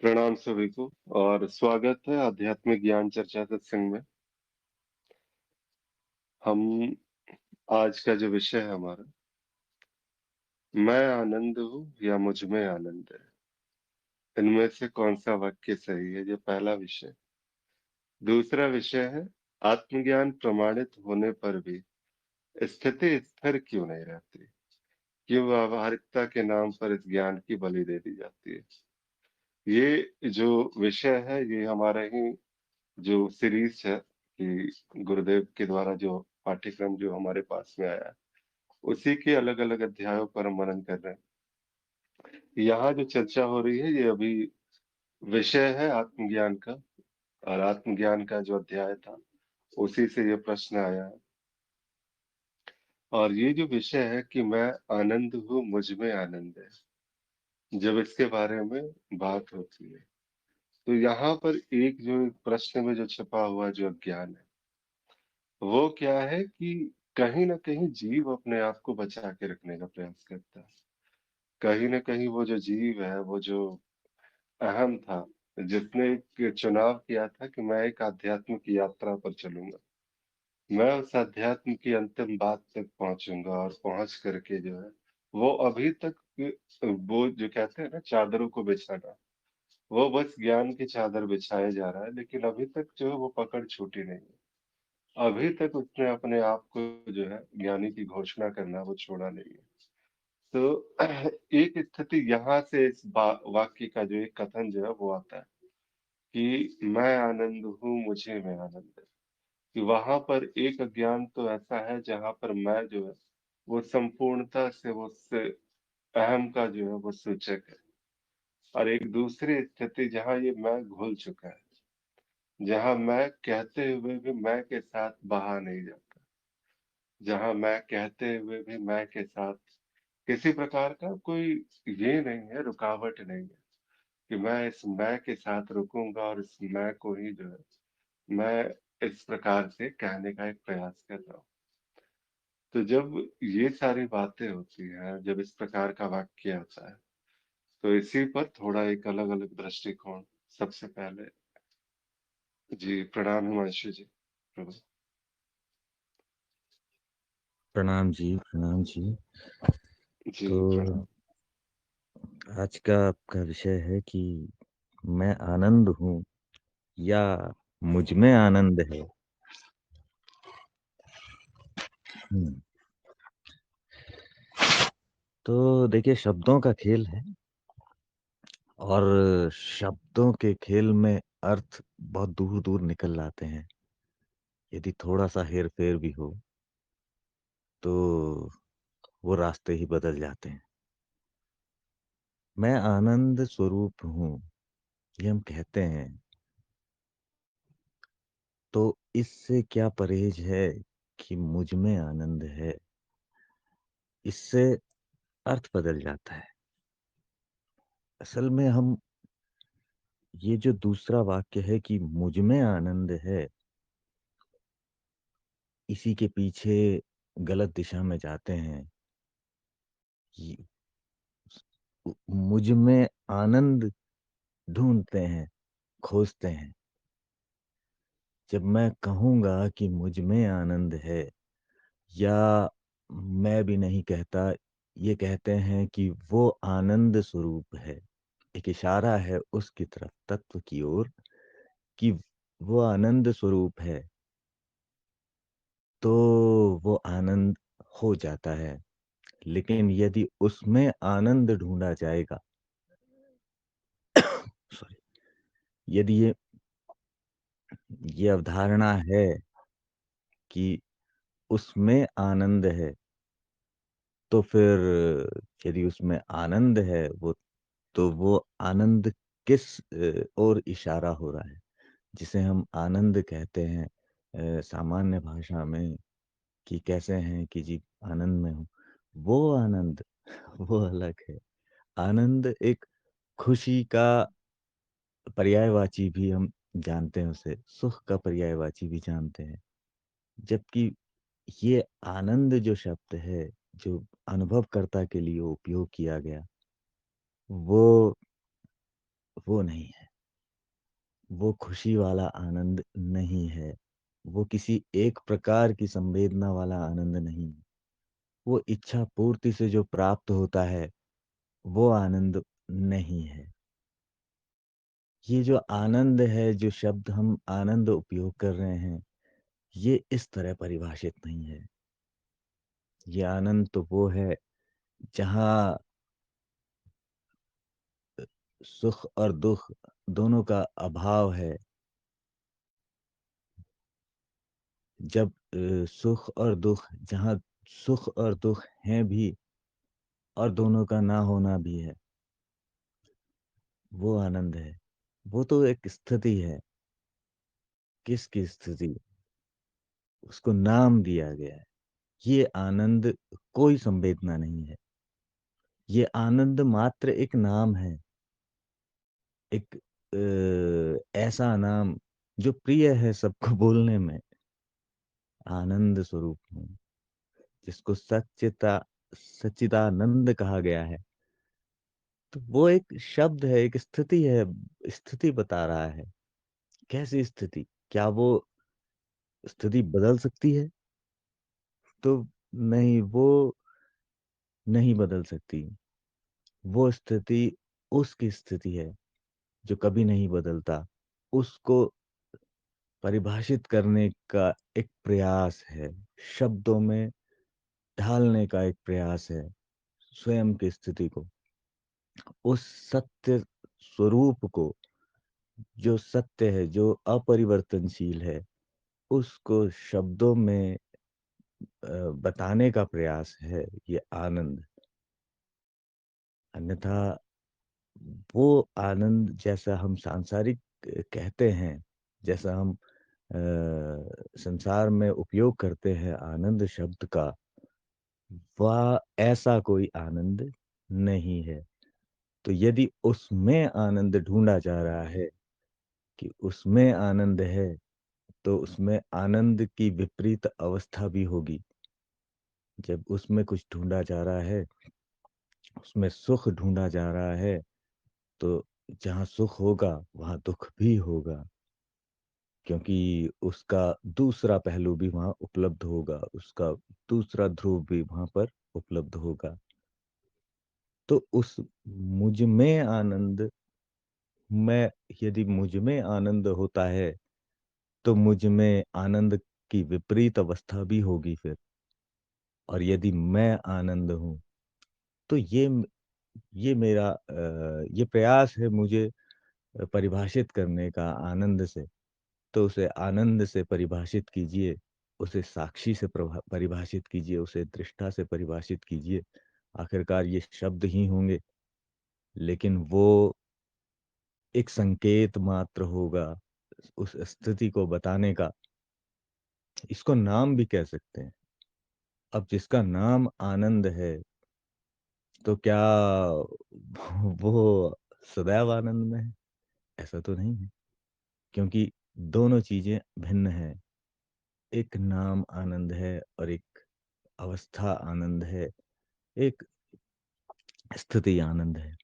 प्रणाम सभी को और स्वागत है आध्यात्मिक ज्ञान चर्चा सत्संग में। हम आज का जो विषय है हमारा, मैं आनंद हूँ या मुझ में आनंद है, इनमें से कौन सा वाक्य सही है, ये पहला विषय। दूसरा विषय है आत्मज्ञान प्रमाणित होने पर भी स्थिति स्थिर क्यों नहीं रहती, क्यों व्यावहारिकता के नाम पर इस ज्ञान की बलि दे दी जाती है। ये जो विषय है ये हमारे ही जो सीरीज है कि गुरुदेव के द्वारा जो पाठ्यक्रम जो हमारे पास में आया है, उसी के अलग अलग अध्यायों पर हम मनन कर रहे हैं। यहाँ जो चर्चा हो रही है ये अभी विषय है आत्मज्ञान का, और आत्मज्ञान का जो अध्याय था उसी से ये प्रश्न आया है। और ये जो विषय है कि मैं आनंद हूँ मुझ में आनंद है, जब इसके बारे में बात होती है तो यहाँ पर एक जो प्रश्न में जो छपा हुआ जो अज्ञान है वो क्या है कि कहीं न कहीं जीव अपने आप को बचा के रखने का प्रयास करता है। कहीं न कहीं वो जो जीव है, वो जो अहम था, जिसने एक चुनाव किया था कि मैं एक आध्यात्मिक यात्रा पर चलूँगा। मैं उस अध्यात्म की अंतिम बात तक पहुँचूँगा और पहुँच करके जो है, वो अभी तक वो जो कहते हैं ना चादरों को बिछाना, वो बस ज्ञान की चादर बिछाया जा रहा है, लेकिन अभी तक जो है वो पकड़ छूटी नहीं है। अभी तक उसने अपने आप को जो है ज्ञानी की घोषणा करना वो छोड़ा नहीं है। तो एक स्थिति यहाँ से इस वाक्य का जो एक कथन जो है वो आता है कि मैं आनंद हूँ मुझे में आनंद है, कि वहां पर एक अज्ञान तो ऐसा है जहां पर मैं जो है वो संपूर्णता से वो उससे अहम का जो है वो सूचक है। और एक दूसरी स्थिति जहां ये मैं घुल चुका है, जहां मैं कहते हुए भी मैं के साथ बहा नहीं जाता, जहां मैं कहते हुए भी मैं के साथ किसी प्रकार का कोई ये नहीं है, रुकावट नहीं है कि मैं इस मैं के साथ रुकूंगा और इस मैं को ही जो है मैं इस प्रकार से कहने का एक प्रयास कर रहा हूँ। तो जब ये सारी बातें होती हैं, जब इस प्रकार का वाक्य आता है, तो इसी पर थोड़ा एक अलग अलग दृष्टिकोण। सबसे पहले जी प्रणाम हिमांशु जी। प्रभु। प्रणाम जी, प्रणाम जी। जी तो प्रणाम। आज का आपका विषय है कि मैं आनंद हूँ या मुझ में आनंद है। हुँ, तो देखिए शब्दों का खेल है और शब्दों के खेल में अर्थ बहुत दूर-दूर निकल आते हैं। यदि थोड़ा-सा हेर-फेर भी हो, तो वो रास्ते ही बदल जाते हैं। मैं आनंद स्वरूप हूँ, ये हम कहते हैं, तो इससे क्या परहेज है कि मुझ में आनंद है? इससे अर्थ बदल जाता है। असल में हम ये जो दूसरा वाक्य है कि मुझ में आनंद है, इसी के पीछे गलत दिशा में जाते हैं कि मुझ में आनंद ढूँढते हैं, खोजते हैं। जब मैं कहूँगा कि मुझ में आनंद है या मैं भी नहीं कहता, ये कहते हैं कि वो आनंद स्वरूप है। एक इशारा है उसकी तरफ, तत्व की ओर कि वो आनंद स्वरूप है, तो वो आनंद हो जाता है। लेकिन यदि उसमें आनंद ढूँढा जाएगा सॉरी, यदि ये अवधारणा है कि उसमें आनंद है, तो फिर यदि उसमें आनंद है तो वो आनंद किस ओर इशारा हो रहा है? जिसे हम आनंद कहते हैं सामान्य भाषा में कि कैसे हैं कि जी आनंद में हूँ। वो आनंद वो अलग है। आनंद एक खुशी का पर्यायवाची भी हम जानते हैं उसे, सुख का पर्यायवाची भी जानते हैं। जबकि ये आनंद जो शब्द है, जो अनुभवकर्ता के लिए उपयोग किया गया, वो वो नहीं है। वो खुशी वाला आनंद नहीं है। वो किसी एक प्रकार की संवेदना वाला आनंद नहीं है। वो इच्छा पूर्ति से जो प्राप्त होता है, वो आनंद नहीं है। ये जो आनंद है, जो शब्द हम आनंद उपयोग कर रहे हैं, ये इस तरह परिभाषित नहीं है। ये आनंद तो वो है जहाँ सुख और दुख दोनों का अभाव है। जब सुख और दुख, जहाँ सुख और दुख हैं भी और दोनों का ना होना भी है, वो आनंद है। वो तो एक स्थिति है। किसकी स्थिति? उसको नाम दिया गया है। ये आनंद कोई संवेदना नहीं है। ये आनंद मात्र एक नाम है। एक ऐसा नाम जो प्रिय है सबको बोलने में। आनंद स्वरूप हूँ, जिसको सच्चिदानंद कहा गया है। तो वो एक शब्द है, एक स्थिति है। स्थिति बता रहा है। कैसी स्थिति? क्या वो स्थिति बदल सकती है? तो नहीं, वो नहीं बदल सकती। वो स्थिति उसकी स्थिति है जो कभी नहीं बदलता। उसको परिभाषित करने का एक प्रयास है, शब्दों में ढालने का एक प्रयास है स्वयं की स्थिति को, उस सत्य स्वरूप को, जो सत्य है, जो अपरिवर्तनशील है, उसको शब्दों में बताने का प्रयास है ये आनंद। अन्यथा वो आनंद जैसा हम सांसारिक कहते हैं, जैसा हम संसार में उपयोग करते हैं आनंद शब्द का, वह ऐसा कोई आनंद नहीं है। तो यदि उसमें आनंद ढूंढा जा रहा है कि उसमें आनंद है, तो उसमें आनंद की विपरीत अवस्था भी होगी। जब उसमें कुछ ढूंढा जा रहा है, उसमें सुख ढूंढा जा रहा है, तो जहाँ सुख होगा वहाँ दुख भी होगा, क्योंकि उसका दूसरा पहलू भी वहाँ उपलब्ध होगा, उसका दूसरा ध्रुव भी वहाँ पर उपलब्ध होगा। तो उस मुझ में आनंद मैं यदि मुझ में आनंद होता है, तो मुझ में आनंद की विपरीत अवस्था भी होगी फिर। और यदि मैं आनंद हूँ, तो ये मेरा ये प्रयास है मुझे परिभाषित करने का आनंद से। तो उसे आनंद से परिभाषित कीजिए, उसे साक्षी से परिभाषित कीजिए, उसे दृष्टा से परिभाषित कीजिए। आखिरकार ये शब्द ही होंगे, लेकिन वो एक संकेत मात्र होगा उस स्थिति को बताने का। इसको नाम भी कह सकते हैं। अब जिसका नाम आनंद है, तो क्या वो सदैव आनंद में है? ऐसा तो नहीं है, क्योंकि दोनों चीजें भिन्न हैं। एक नाम आनंद है और एक अवस्था आनंद है, एक स्थिति आनंद है।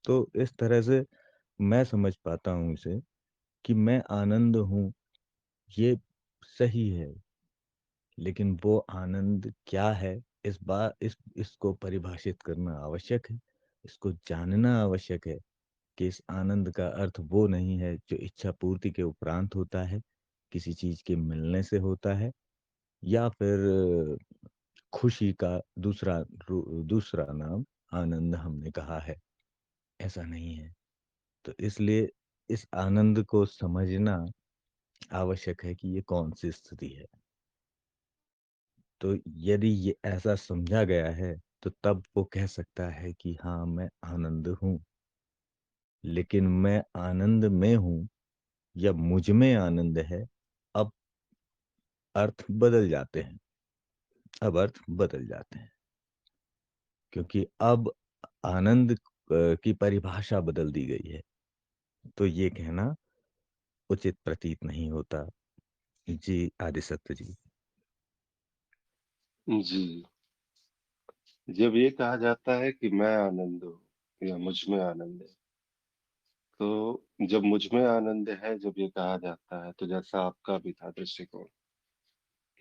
तो इस तरह से मैं समझ पाता हूँ इसे कि मैं आनंद हूँ, ये सही है। लेकिन वो आनंद क्या है, इसको परिभाषित करना आवश्यक है। इसको जानना आवश्यक है कि इस आनंद का अर्थ वो नहीं है जो इच्छा पूर्ति के उपरांत होता है, किसी चीज के मिलने से होता है, या फिर खुशी का दूसरा नाम आनंद हमने कहा है। ऐसा नहीं है। तो इसलिए इस आनंद को समझना आवश्यक है कि ये कौन सी स्थिति है। तो यदि ये ऐसा समझा गया है, तो तब वो कह सकता है कि हाँ, मैं आनंद हूँ। लेकिन मैं आनंद में हूँ या मुझ में आनंद है, अब अर्थ बदल जाते हैं। अब अर्थ बदल जाते हैं, क्योंकि अब आनंद की परिभाषा बदल दी गई है। तो ये कहना उचित प्रतीत नहीं होता। जी आदिसत्य जी। जी, जब ये कहा जाता है कि मैं आनंद हूँ या मुझ में आनंद है, तो जब मुझ में आनंद है, जब ये कहा जाता है, तो जैसा आपका भी था दृष्टिकोण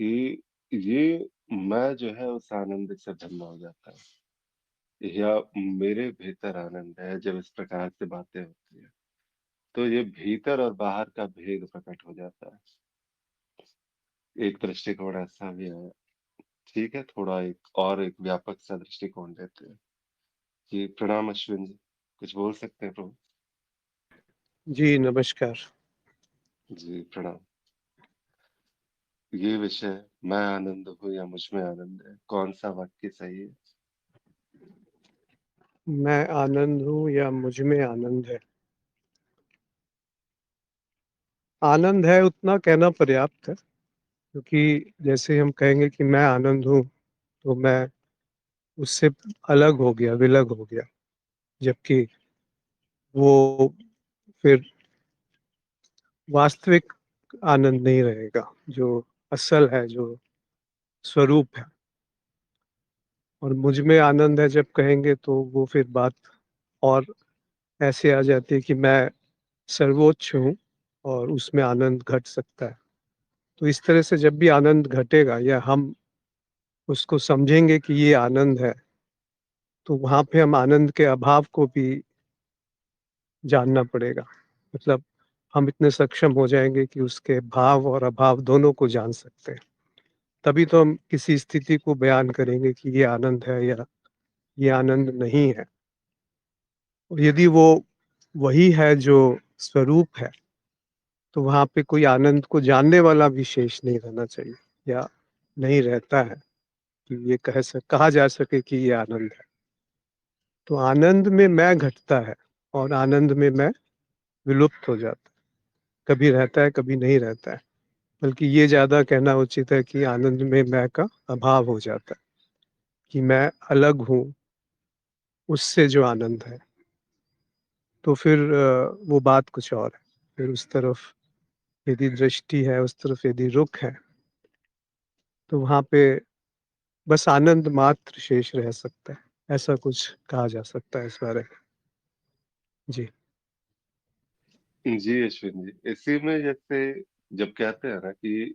कि ये मैं जो है उस आनंद से धन्य हो जाता है या मेरे भीतर आनंद है जब इस प्रकार से बातें होती है। तो ये भीतर और बाहर का भेद प्रकट हो जाता है। एक दृष्टिकोण ऐसा भी है। ठीक है, थोड़ा एक व्यापक सा दृष्टिकोण लेते हैं कि प्रणाम अश्विन जी, कुछ बोल सकते हैं प्रभु? जी नमस्कार। जी प्रणाम। ये विषय मैं आनंद हूँ या मुझ में आनंद है, कौन सा वाक्य सही है? मैं आनंद हूँ या मुझ में आनंद है। आनंद है उतना कहना पर्याप्त है, क्योंकि जैसे हम कहेंगे कि मैं आनंद हूँ तो मैं उससे अलग हो गया, विलग हो गया, जबकि वो फिर वास्तविक आनंद नहीं रहेगा, जो असल है, जो स्वरूप है। और मुझ में आनंद है जब कहेंगे तो वो फिर बात और ऐसे आ जाती है कि मैं सर्वोच्च हूँ और उसमें आनंद घट सकता है। तो इस तरह से जब भी आनंद घटेगा या हम उसको समझेंगे कि ये आनंद है, तो वहाँ पे हम आनंद के अभाव को भी जानना पड़ेगा। मतलब हम इतने सक्षम हो जाएँगे कि उसके भाव और अभाव दोनों को जान सकते हैं। तभी तो हम किसी स्थिति को बयान करेंगे कि ये आनंद है या ये आनंद नहीं है। और यदि वो वही है जो स्वरूप है, तो वहाँ पे कोई आनंद को जानने वाला विशेष नहीं रहना चाहिए या नहीं रहता है कि ये कहा जा सके कि ये आनंद है। तो आनंद में मैं घटता है और आनंद में मैं विलुप्त हो जाता है। कभी रहता है, कभी नहीं रहता है। बल्कि ये ज़्यादा कहना उचित है कि आनंद में मैं का अभाव हो जाता है, कि मैं अलग हूँ उससे जो आनंद है। तो फिर वो बात कुछ और है। फिर उस तरफ यदि दृष्टि है, उस तरफ यदि रुख है, तो वहाँ पे बस आनंद मात्र शेष रह सकता है। ऐसा कुछ कहा जा सकता है इस बारे में। जी। जी अश्विन जी, इसी में जैसे जब कहते हैं ना कि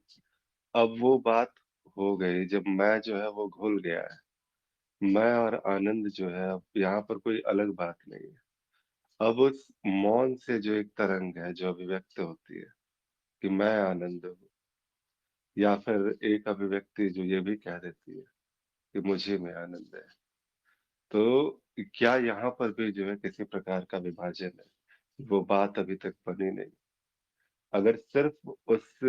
अब वो बात हो गई, जब मैं जो है वो घुल गया है, मैं और आनंद जो है अब यहाँ पर कोई अलग बात नहीं है। अब उस मौन से जो एक तरंग है जो अभिव्यक्त होती है कि मैं आनंद हूँ, या फिर एक अभिव्यक्ति जो ये भी कह देती है कि मुझे में आनंद है, तो क्या यहाँ पर भी जो है किसी प्रकार का विभाजन है? वो बात अभी तक बनी नहीं। अगर सिर्फ उस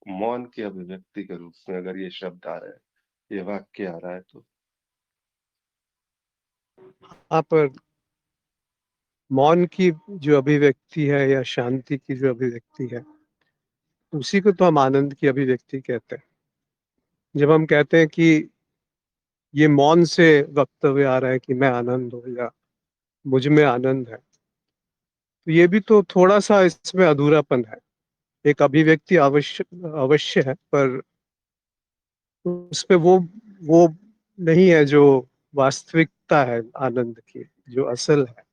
मौन की अभिव्यक्ति के रूप में अगर ये शब्द आ रहा है, ये वाक्य आ रहा है, तो यहाँ पर मौन की जो अभिव्यक्ति है या शांति की जो अभिव्यक्ति है, उसी को तो हम आनंद की अभिव्यक्ति कहते हैं। जब हम कहते हैं कि ये मौन से वक्तव्य आ रहा है कि मैं आनंद हूँ या मुझ में आनंद है, तो ये भी तो थोड़ा-सा इसमें अधूरापन है। एक अभिव्यक्ति अवश्य अवश्य है, पर उसपे वो नहीं है जो वास्तविकता है आनंद की, जो असल है।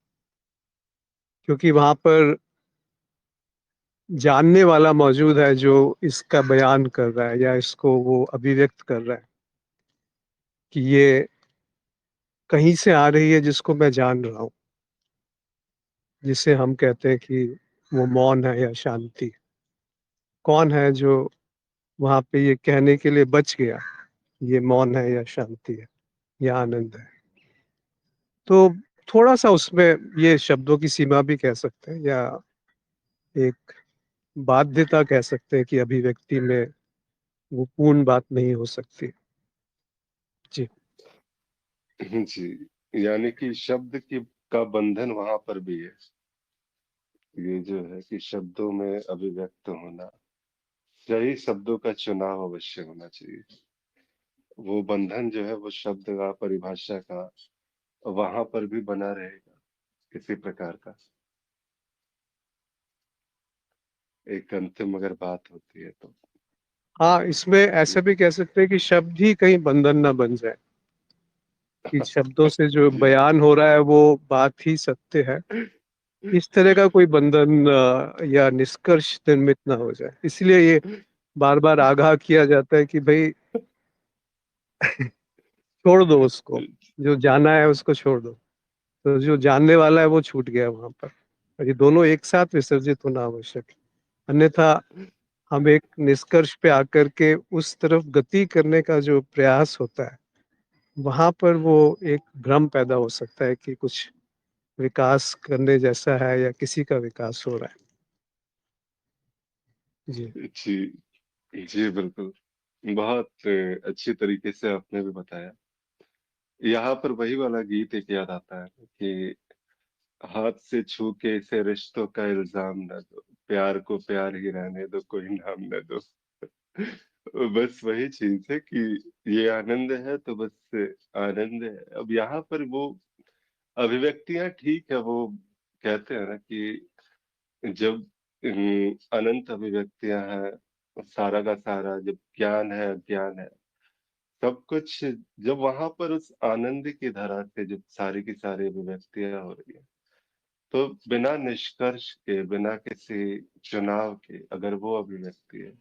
क्योंकि वहाँ पर जानने वाला मौजूद है जो इसका बयान कर रहा है या इसको वो अभिव्यक्त कर रहा है कि ये कहीं से आ रही है जिसको मैं जान रहा हूँ, जिसे हम कहते हैं कि वो मौन है या शांति। कौन है जो वहाँ पे ये कहने के लिए बच गया, ये मौन है या शांति है या आनंद है। तो थोड़ा-सा उसमें ये शब्दों की सीमा भी कह सकते हैं या एक बाध्यता कह सकते हैं कि अभिव्यक्ति में वो पूर्ण बात नहीं हो सकती। जी। जी, यानी कि शब्द की का बंधन वहां पर भी है। ये जो है कि शब्दों में अभिव्यक्त होना, सही शब्दों का चुनाव अवश्य होना चाहिए। वो बंधन जो है वो शब्द का, परिभाषा का वहां पर भी बना रहेगा किसी प्रकार का। एक अंतिम अगर बात होती है तो हाँ, इसमें ऐसे भी कह सकते हैं कि शब्द ही कहीं बंधन ना बन जाए, कि शब्दों से जो जी बयान हो रहा है वो बात ही सत्य है इस तरह का कोई बंधन या निष्कर्ष निर्मित ना हो जाए। इसलिए ये बार-बार आगाह किया जाता है कि भई छोड़ दो उसको, जो जाना है उसको छोड़ दो। तो जो जानने वाला है वो छूट गया वहाँ पर। और ये दोनों एक साथ विसर्जित होना आवश्यक है। अन्यथा हम एक निष्कर्ष पे आकर के उस तरफ गति करने का जो प्रयास होता है, वहाँ पर वो एक भ्रम पैदा हो सकता है कि कुछ विकास करने जैसा है या किसी का विकास हो रहा है। जी। जी, जी, बिल्कुल। बहुत अच्छी तरीके से आपने भी बताया। यहाँ पर वही वाला गीत एक याद आता है कि हाथ से छू के इसे रिश्तों का इल्ज़ाम ना दो, प्यार को प्यार ही रहने दो, कोई नाम ना दो। बस वही चीज़ है कि ये आनंद है तो बस आनंद है। अब यहाँ पर वो अभिव्यक्तियाँ ठीक है, वो कहते हैं ना कि जब अनंत अभिव्यक्तियाँ हैं, सारा का सारा जब ज्ञान है, अज्ञान है, सब कुछ जब वहाँ पर उस आनंद की धारा से जब सारी की सारी अभिव्यक्तियाँ हो रही हैं, तो बिना निष्कर्ष के, बिना किसी चुनाव के अगर वो अभिव्यक्ति है,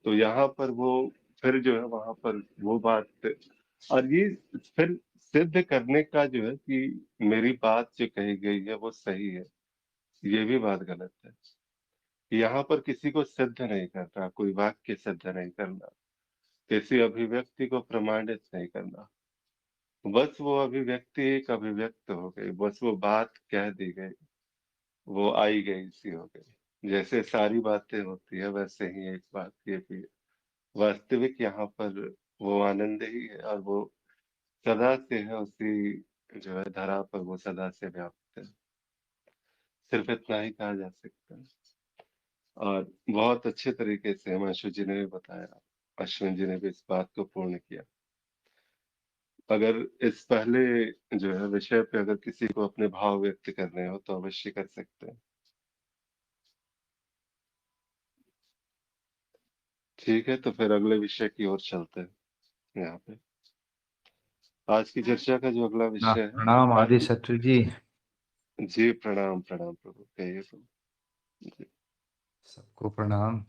तो यहाँ पर वो फिर जो है वहाँ पर वो बात और ये फिर सिद्ध करने का जो है कि मेरी बात जो कही गई है वो सही है, ये भी बात गलत है। यहाँ पर किसी को सिद्ध नहीं करना, कोई वाक्य सिद्ध नहीं करना, किसी अभिव्यक्ति को प्रमाणित नहीं करना। बस वो अभिव्यक्ति एक अभिव्यक्त हो गई, बस वो बात कह दी गई, वो आई गई सी हो गई। जैसे सारी बातें होती है वैसे ही एक बात ये भी है। वास्तविक यहाँ पर वो आनंद ही है और वो सदा से है, उसी जो है धरा पर वो सदा से व्याप्त है। सिर्फ इतना ही कहा जा सकता है। और बहुत अच्छे तरीके से हिमांशु जी ने भी बताया, अश्विन जी ने भी इस बात को पूर्ण किया। अगर इस पहले जो है विषय पे अगर किसी को अपने भाव व्यक्त करने हो तो अवश्य कर सकते हैं। ठीक है, तो फिर अगले विषय की ओर चलते हैं यहाँ पे। आज की चर्चा का जो अगला विषय है, प्रणाम आदि आज शत्रु जी। जी प्रणाम प्रणाम प्रभु, कहिए प्रभु। जी, सबको प्रणाम।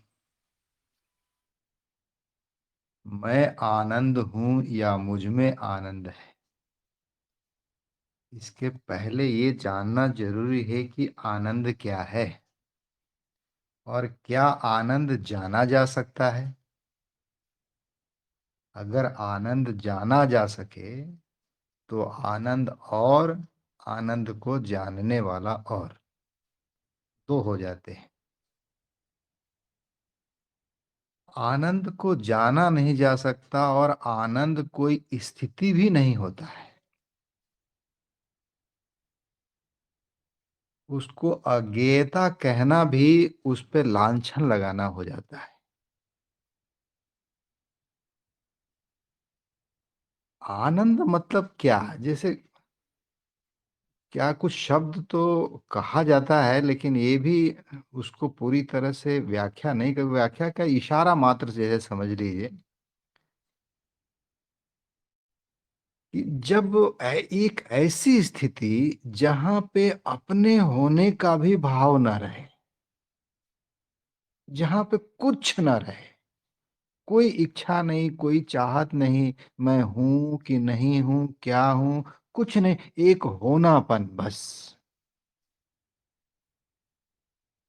मैं आनंद हूं या मुझ में आनंद है, इसके पहले ये जानना जरूरी है कि आनंद क्या है और क्या आनंद जाना जा सकता है। अगर आनंद जाना जा सके तो आनंद और आनंद को जानने वाला और दो हो जाते हैं। आनंद को जाना नहीं जा सकता और आनंद कोई स्थिति भी नहीं होता है। उसको अज्ञेयता कहना भी उस पे लांछन लगाना हो जाता है। आनंद मतलब क्या, जैसे क्या कुछ शब्द तो कहा जाता है लेकिन ये भी उसको पूरी तरह से व्याख्या नहीं कर, व्याख्या का इशारा मात्र से है, समझ लीजिए कि जब एक ऐसी स्थिति जहां पे अपने होने का भी भाव न रहे, जहां पे कुछ न रहे, कोई इच्छा नहीं, कोई चाहत नहीं, मैं हूं कि नहीं हूं, क्या हूं, कुछ नहीं, एक होनापन बस।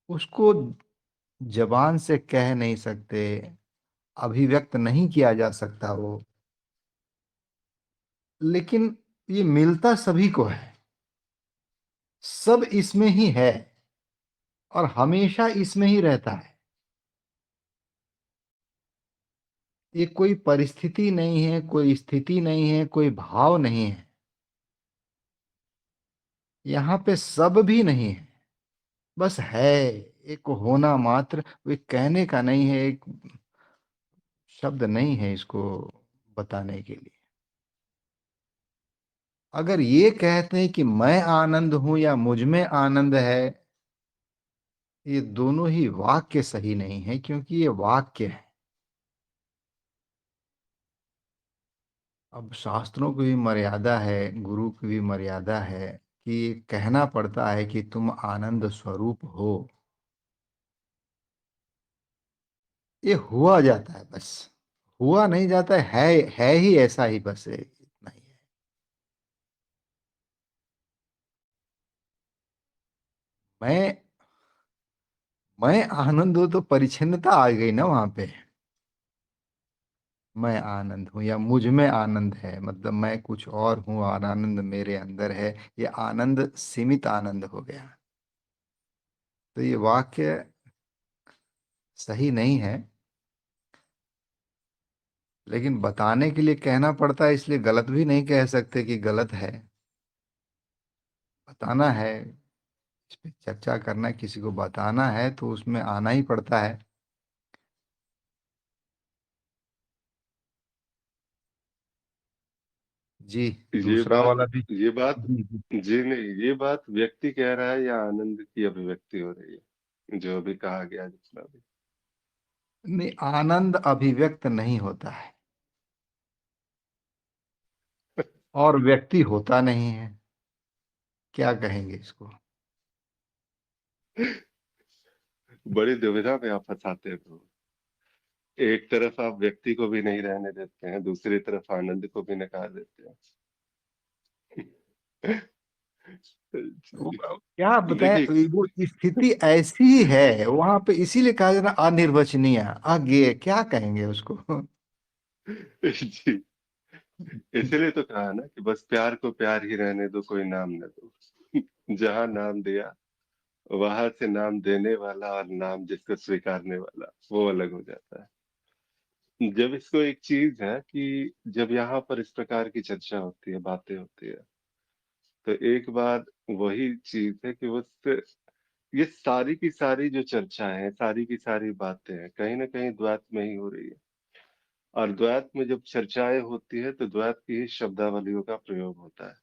उसको जबान से कह नहीं सकते, अभिव्यक्त नहीं किया जा सकता वो, लेकिन ये मिलता सभी को है, सब इसमें ही है और हमेशा इसमें ही रहता है। ये कोई परिस्थिति नहीं है, कोई स्थिति नहीं है, कोई भाव नहीं है, यहाँ पे सब भी नहीं है, बस है, एक होना मात्र। वे कहने का नहीं है, एक शब्द नहीं है इसको बताने के लिए। अगर ये कहते हैं कि मैं आनंद हूं या मुझ में आनंद है, ये दोनों ही वाक्य सही नहीं है, क्योंकि ये वाक्य है। अब शास्त्रों की भी मर्यादा है, गुरु की भी मर्यादा है, कि कहना पड़ता है कि तुम आनंद स्वरूप हो, ये हुआ जाता है बस, हुआ नहीं जाता है ही ऐसा ही, बस इतना ही है। मैं मैं आनंद हूं तो परिच्छिन्नता आ गई ना वहां पे। मैं आनंद हूं या मुझ में आनंद है, मतलब मैं कुछ और हूं और आनंद मेरे अंदर है, ये आनंद सीमित आनंद हो गया। तो ये वाक्य सही नहीं है, लेकिन बताने के लिए कहना पड़ता है, इसलिए गलत भी नहीं कह सकते कि गलत है। बताना है, इस पे चर्चा करना है, किसी को बताना है तो उसमें आना ही पड़ता है। जी, ये दूसरा बात वाला भी। ये बात जी जी। जी नहीं, ये बात व्यक्ति कह रहा है या आनंद की अभिव्यक्ति हो रही है, जो अभी कहा गया जितना भी? नहीं, आनंद अभिव्यक्त नहीं होता है और व्यक्ति होता नहीं है, क्या कहेंगे इसको? बड़ी दुविधा में आप फंसाते हो। एक तरफ आप व्यक्ति को भी नहीं रहने देते हैं, दूसरी तरफ आनंद को भी नकार देते हैं। क्या देखिए, बताए, वो स्थिति ऐसी ही है वहां पे, इसीलिए कहा जाता है अनिर्वचनीय, अज्ञेय, क्या कहेंगे उसको? जी, इसीलिए तो कहा ना कि बस प्यार को प्यार ही रहने दो, कोई नाम न दो। जहां नाम दिया वहां से नाम देने वाला और नाम जिसको स्वीकारने वाला वो अलग हो जाता है। जब इसको एक चीज है कि जब यहाँ पर इस प्रकार की चर्चा होती है, बातें होती है, तो एक बार वही चीज है कि उस ये सारी की सारी जो चर्चा है, सारी की सारी बातें हैं, कहीं ना कहीं द्वैत में ही हो रही है। और द्वैत में जब चर्चाएं होती है तो द्वैत की ही शब्दावलियों का प्रयोग होता है,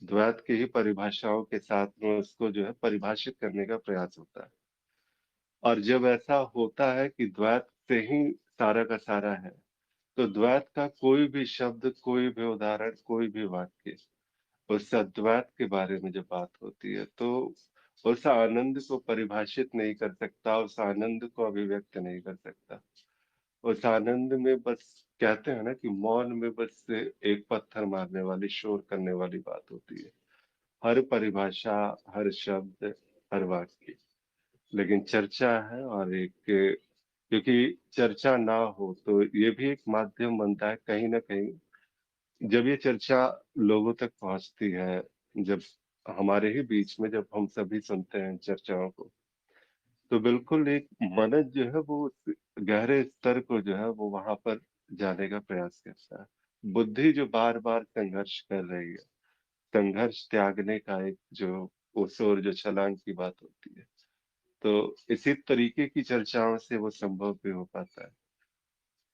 द्वैत की ही परिभाषाओं के साथ में उसको जो है परिभाषित करने का प्रयास होता है। और जब ऐसा होता है कि द्वैत से ही सारा का सारा है, तो द्वैत का कोई भी शब्द, कोई भी उदाहरण, कोई भी वाक्य उस अद्वैत के बारे में जब बात होती है, तो उस आनंद को परिभाषित नहीं कर सकता, उस आनंद को अभिव्यक्त नहीं कर सकता। उस आनंद में बस कहते हैं ना कि मौन में बस एक पत्थर मारने वाली, शोर करने वाली बात होती है, हर परिभाषा, हर शब्द, हर वाक्य। लेकिन चर्चा है और एक, क्योंकि चर्चा ना हो तो ये भी एक माध्यम बनता है कहीं ना कहीं। जब ये चर्चा लोगों तक पहुंचती है, जब हमारे ही बीच में जब हम सभी सुनते हैं चर्चाओं को, तो बिल्कुल एक मनन जो है वो उस गहरे स्तर को जो है वो वहां पर जाने का प्रयास करता है। बुद्धि जो बार बार संघर्ष कर रही है, संघर्ष त्यागने का एक जो उस और जो छलांग की बात होती है, तो इसी तरीके की चर्चाओं से वो संभव भी हो पाता है।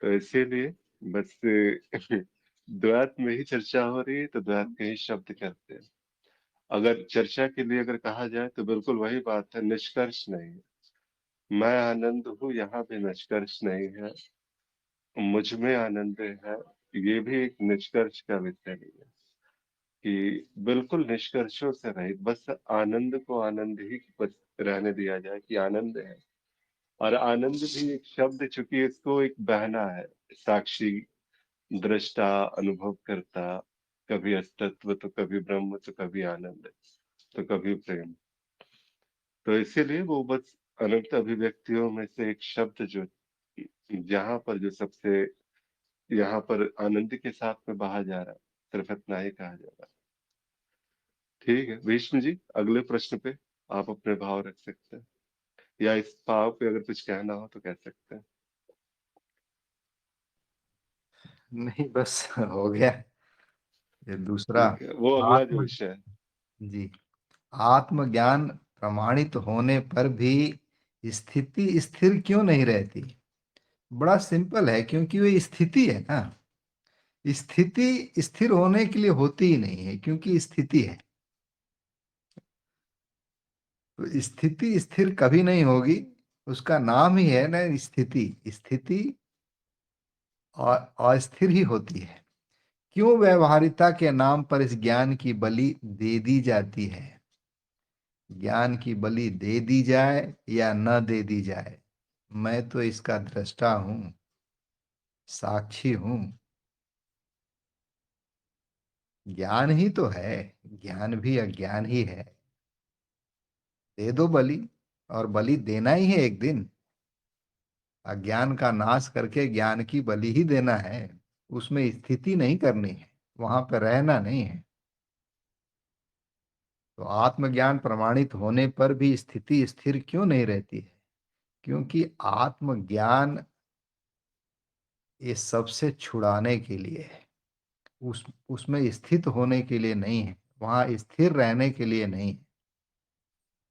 तो इसीलिए बस द्वैत में ही चर्चा हो रही है तो द्वैत के ही शब्द करते हैं। अगर चर्चा के लिए अगर कहा जाए तो बिल्कुल वही बात है, निष्कर्ष नहीं है। मैं आनंद हूँ, यहाँ पे निष्कर्ष नहीं है। मुझ में आनंद है, ये भी एक निष्कर्ष का विषय नहीं है कि बिल्कुल निष्कर्षों से रहित बस आनंद को आनंद ही बस रहने दिया जाए कि आनंद है। और आनंद भी एक शब्द, चूंकि इसको एक बहना है, साक्षी, दृष्टा, अनुभव करता, कभी अस्तित्व तो कभी ब्रह्म तो कभी आनंद तो कभी प्रेम। तो इसीलिए वो बस अनंत अभिव्यक्तियों में से एक शब्द जो जहां पर जो सबसे यहाँ पर आनंद के साथ में बहा जा रहा है, सिर्फ इतना ही कहा जा रहा है। ठीक है भीष्म जी, अगले प्रश्न पे आप अपने भाव रख सकते हैं, या इस भाव पे अगर कुछ कहना हो तो कह सकते हैं। नहीं, बस हो गया। ये दूसरा, ठीक है, वो अगला जो आत्म विषय है। जी, आत्मज्ञान प्रमाणित होने पर भी स्थिति स्थिर क्यों नहीं रहती? बड़ा सिंपल है, क्योंकि वो स्थिति है ना। स्थिति स्थिर होने के लिए होती ही नहीं है, क्योंकि स्थिति है। तो स्थिति स्थिर कभी नहीं होगी, उसका नाम ही है ना स्थिति। स्थिति और अस्थिर ही होती है। क्यों व्यवहारिकता के नाम पर इस ज्ञान की बलि दे दी जाती है? ज्ञान की बलि दे दी जाए या न दे दी जाए, मैं तो इसका दृष्टा हूं, साक्षी हूं। ज्ञान ही तो है, ज्ञान भी अज्ञान ही है। दे दो बलि, और बलि देना ही है एक दिन। अज्ञान का नाश करके ज्ञान की बलि ही देना है। उसमें स्थिति नहीं करनी है, वहां पर रहना नहीं है। तो आत्मज्ञान प्रमाणित होने पर भी स्थिति स्थिर क्यों नहीं रहती है? क्योंकि आत्मज्ञान ये सबसे छुड़ाने के लिए है। उसमें स्थित होने के लिए नहीं है, वहां स्थिर रहने के लिए नहीं है।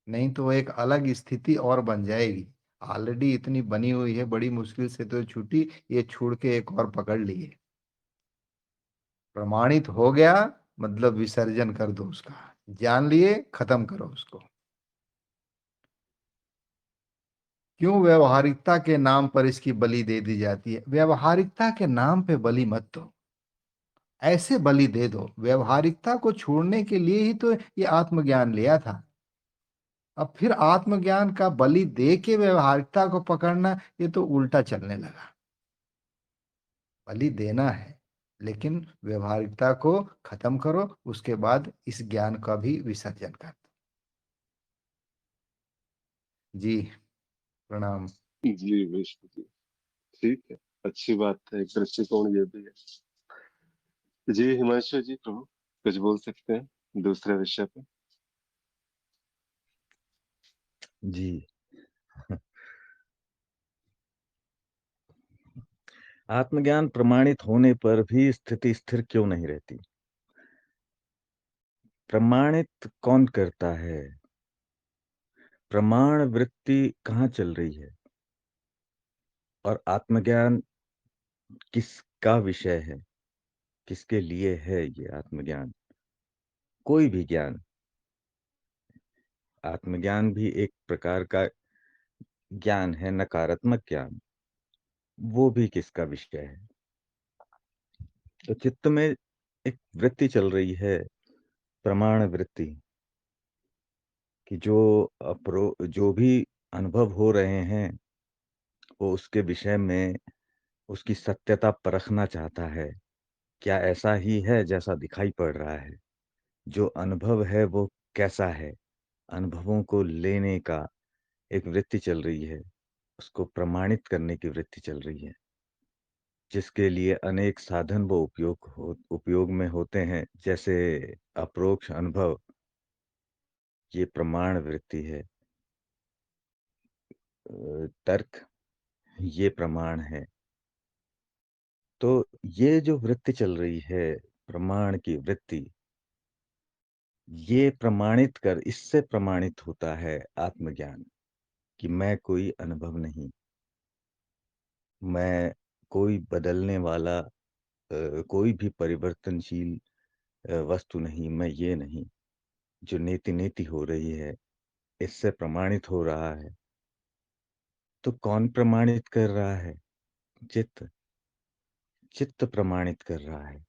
नहीं तो एक अलग स्थिति और बन जाएगी। ऑलरेडी इतनी बनी हुई है, बड़ी मुश्किल से तो छूटी, ये छोड़ के एक और पकड़ लिए। प्रमाणित हो गया मतलब विसर्जन कर दो उसका, जान लिए खत्म करो उसको। क्यों व्यवहारिकता के नाम पर इसकी बलि दे दी जाती है? व्यवहारिकता के नाम पे बलि मत दो, ऐसे बलि दे दो। व्यवहारिकता को छोड़ने के लिए ही तो ये आत्मज्ञान लिया था। अब फिर आत्मज्ञान का बलि दे के व्यवहारिकता को पकड़ना, ये तो उल्टा चलने लगा। बलि देना है लेकिन व्यवहारिकता को खत्म करो, उसके बाद इस ज्ञान का भी विसर्जन कर दो। जी प्रणाम। जी विष्णु जी, ठीक है, अच्छी बात है, एक दृष्टिकोण ये भी है। जी हिमांशु जी, प्रभु कुछ बोल सकते हैं दूसरे विषय पे? जी। आत्मज्ञान प्रमाणित होने पर भी स्थिति स्थिर क्यों नहीं रहती? प्रमाणित कौन करता है? प्रमाण वृत्ति कहाँ चल रही है? और आत्मज्ञान किसका विषय है? किसके लिए है ये आत्मज्ञान? कोई भी ज्ञान, आत्मज्ञान भी एक प्रकार का ज्ञान है, नकारात्मक ज्ञान, वो भी किसका विषय है? तो चित्त में एक वृत्ति चल रही है, प्रमाण वृत्ति, कि जो भी अनुभव हो रहे हैं वो उसके विषय में उसकी सत्यता परखना चाहता है। क्या ऐसा ही है जैसा दिखाई पड़ रहा है? जो अनुभव है वो कैसा है? अनुभवों को लेने का एक वृत्ति चल रही है, उसको प्रमाणित करने की वृत्ति चल रही है, जिसके लिए अनेक साधन वो उपयोग में होते हैं, जैसे अप्रोक्ष अनुभव, ये प्रमाण वृत्ति है। तर्क, ये प्रमाण है। तो ये जो वृत्ति चल रही है, प्रमाण की वृत्ति, ये इससे प्रमाणित होता है आत्मज्ञान, कि मैं कोई अनुभव नहीं, मैं कोई बदलने वाला, कोई भी परिवर्तनशील वस्तु नहीं, मैं ये नहीं। जो नेति नेति हो रही है, इससे प्रमाणित हो रहा है। तो कौन प्रमाणित कर रहा है? चित्त। चित्त प्रमाणित कर रहा है,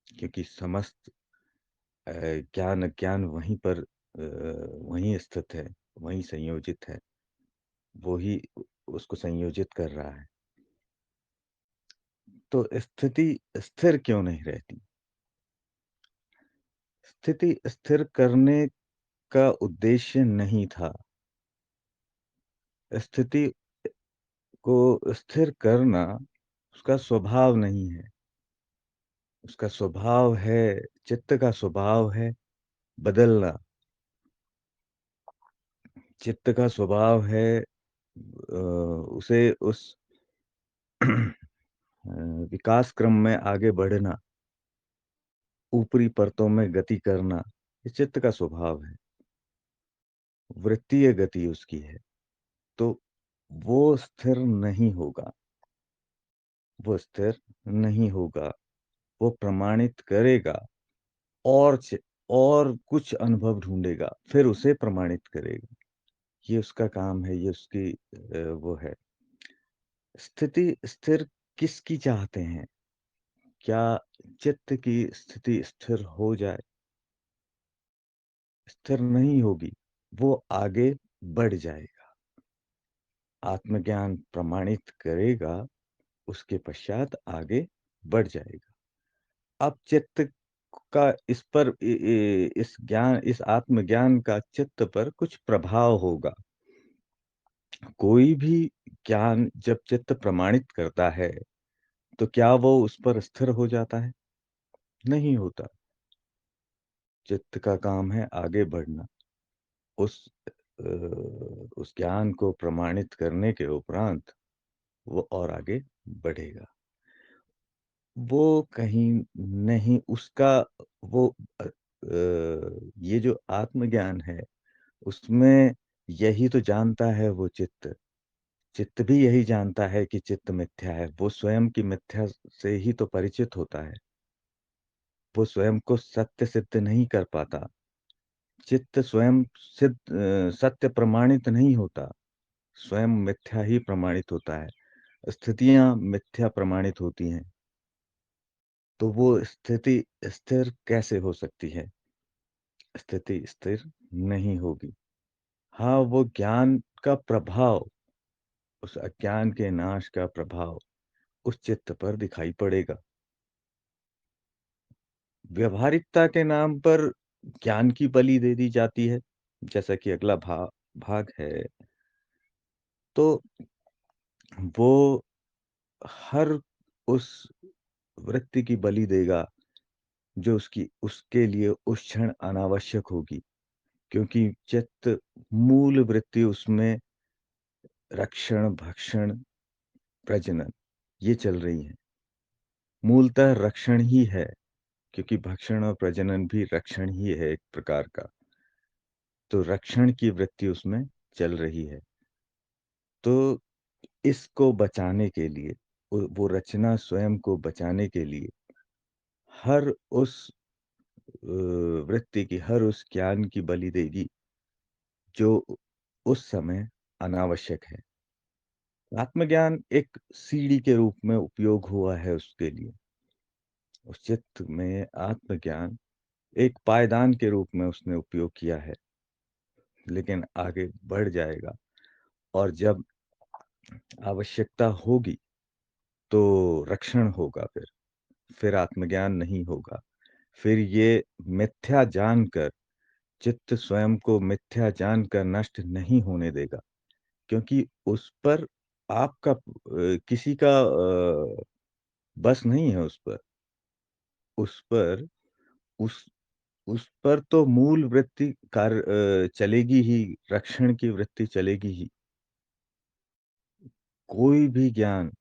क्योंकि समस्त ज्ञान ज्ञान वहीं पर वहीं स्थित है, वहीं संयोजित है, वो ही उसको संयोजित कर रहा है। तो स्थिति स्थिर क्यों नहीं रहती? स्थिति स्थिर करने का उद्देश्य नहीं था। स्थिति को स्थिर करना उसका स्वभाव नहीं है। उसका स्वभाव है, चित्त का स्वभाव है बदलना। चित्त का स्वभाव है उसे उस विकास क्रम में आगे बढ़ना, ऊपरी परतों में गति करना, ये चित्त का स्वभाव है। वृत्तीय गति उसकी है। तो वो स्थिर नहीं होगा, वो स्थिर नहीं होगा। वो प्रमाणित करेगा और कुछ अनुभव ढूंढेगा, फिर उसे प्रमाणित करेगा। ये उसका काम है, ये उसकी वो है। स्थिति स्थिर किसकी चाहते हैं? क्या चित्त की स्थिति स्थिर हो जाए? स्थिर नहीं होगी, वो आगे बढ़ जाएगा। आत्मज्ञान प्रमाणित करेगा, उसके पश्चात आगे बढ़ जाएगा। अब चित्त का इस पर इस आत्मज्ञान का चित्त पर कुछ प्रभाव होगा। कोई भी ज्ञान जब चित्त प्रमाणित करता है, तो क्या वो उस पर स्थिर हो जाता है? नहीं होता। चित्त का काम है आगे बढ़ना। उस उस ज्ञान को प्रमाणित करने के उपरांत वो और आगे बढ़ेगा। वो कहीं नहीं उसका वो ये जो आत्मज्ञान है, उसमें यही तो जानता है वो चित्त। चित्त भी यही जानता है कि चित्त मिथ्या है। वो स्वयं की मिथ्या से ही तो परिचित होता है। वो स्वयं को सत्य सिद्ध नहीं कर पाता। चित्त स्वयं सत्य प्रमाणित नहीं होता। स्वयं मिथ्या ही प्रमाणित होता है। स्थितियां मिथ्या प्रमाणित होती हैं। तो वो स्थिति स्थिर कैसे हो सकती है? स्थिति स्थिर नहीं होगी। हाँ, वो ज्ञान का प्रभाव, उस अज्ञान के नाश का प्रभाव उस चित्त पर दिखाई पड़ेगा। व्यवहारिकता के नाम पर ज्ञान की बलि दे दी जाती है, जैसा कि अगला भाग है। तो वो हर उस वृत्ति की बलि देगा जो उसके लिए उस क्षण अनावश्यक होगी, क्योंकि चित्त मूल वृत्ति उसमें रक्षण, भक्षण, प्रजनन ये चल रही है। मूलतः रक्षण ही है, क्योंकि भक्षण और प्रजनन भी रक्षण ही है एक प्रकार का। तो रक्षण की वृत्ति उसमें चल रही है। तो इसको बचाने के लिए, वो रचना स्वयं को बचाने के लिए हर उस वृत्ति की, हर उस ज्ञान की बलि देगी जो उस समय अनावश्यक है। आत्मज्ञान एक सीढ़ी के रूप में उपयोग हुआ है उसके लिए। उस चित्त में आत्मज्ञान एक पायदान के रूप में उसने उपयोग किया है, लेकिन आगे बढ़ जाएगा। और जब आवश्यकता होगी तो रक्षण होगा। फिर आत्मज्ञान नहीं होगा। फिर ये मिथ्या जानकर, चित्त स्वयं को मिथ्या जानकर नष्ट नहीं होने देगा, क्योंकि उस पर आपका किसी का बस नहीं है। उस पर उस उस पर तो मूल वृत्ति कार्य चलेगी ही, रक्षण की वृत्ति चलेगी ही। कोई भी ज्ञान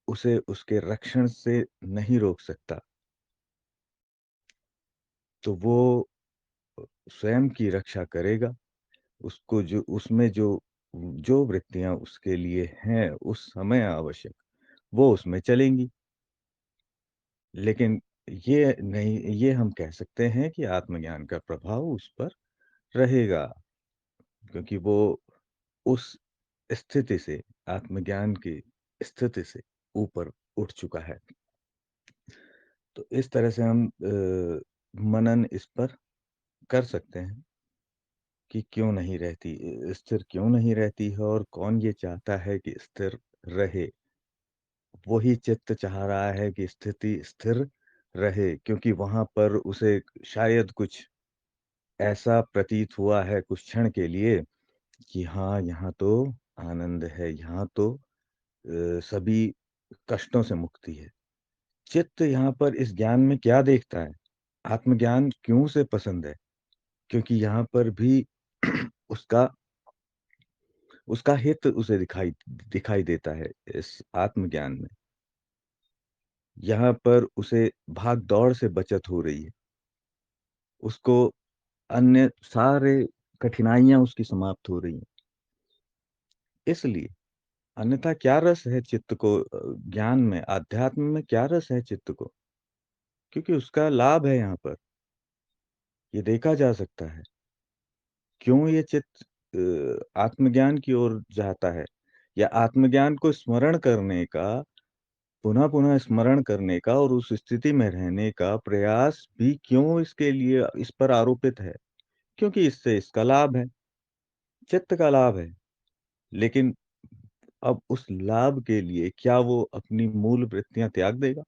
उसे उसके रक्षण से नहीं रोक सकता। तो वो स्वयं की रक्षा करेगा। उसको जो उसमें जो जो वृत्तियां उसके लिए हैं उस समय आवश्यक, वो उसमें चलेंगी। लेकिन ये नहीं, ये हम कह सकते हैं कि आत्मज्ञान का प्रभाव उस पर रहेगा, क्योंकि वो उस स्थिति से, आत्मज्ञान की स्थिति से ऊपर उठ चुका है। तो इस तरह से हम मनन इस पर कर सकते हैं कि क्यों नहीं रहती, स्थिर क्यों नहीं रहती है, और कौन ये चाहता है कि स्थिर रहे। वही चित्त चाह रहा है कि स्थिति स्थिर रहे, क्योंकि वहां पर उसे शायद कुछ ऐसा प्रतीत हुआ है कुछ क्षण के लिए कि हाँ, यहाँ तो आनंद है, यहाँ तो सभी कष्टों से मुक्ति है। चित्त यहाँ पर इस ज्ञान में क्या देखता है? आत्मज्ञान क्यों से पसंद है? क्योंकि यहाँ पर भी उसका उसका हित उसे दिखाई दिखाई देता है। इस आत्मज्ञान में यहाँ पर उसे भाग दौड़ से बचत हो रही है। उसको अन्य सारे कठिनाइयां उसकी समाप्त हो रही हैं। इसलिए अन्यथा क्या रस है चित्त को ज्ञान में, आध्यात्म में क्या रस है चित्त को? क्योंकि उसका लाभ है यहाँ पर, ये देखा जा सकता है। क्यों ये चित्त आत्मज्ञान की ओर जाता है, या आत्मज्ञान को स्मरण करने का पुनः पुनः स्मरण करने का और उस स्थिति में रहने का प्रयास भी क्यों इसके लिए इस पर आरोपित है? क्योंकि इससे इसका लाभ है, चित्त का लाभ है। लेकिन अब उस लाभ के लिए क्या वो अपनी मूल वृत्तियां त्याग देगा?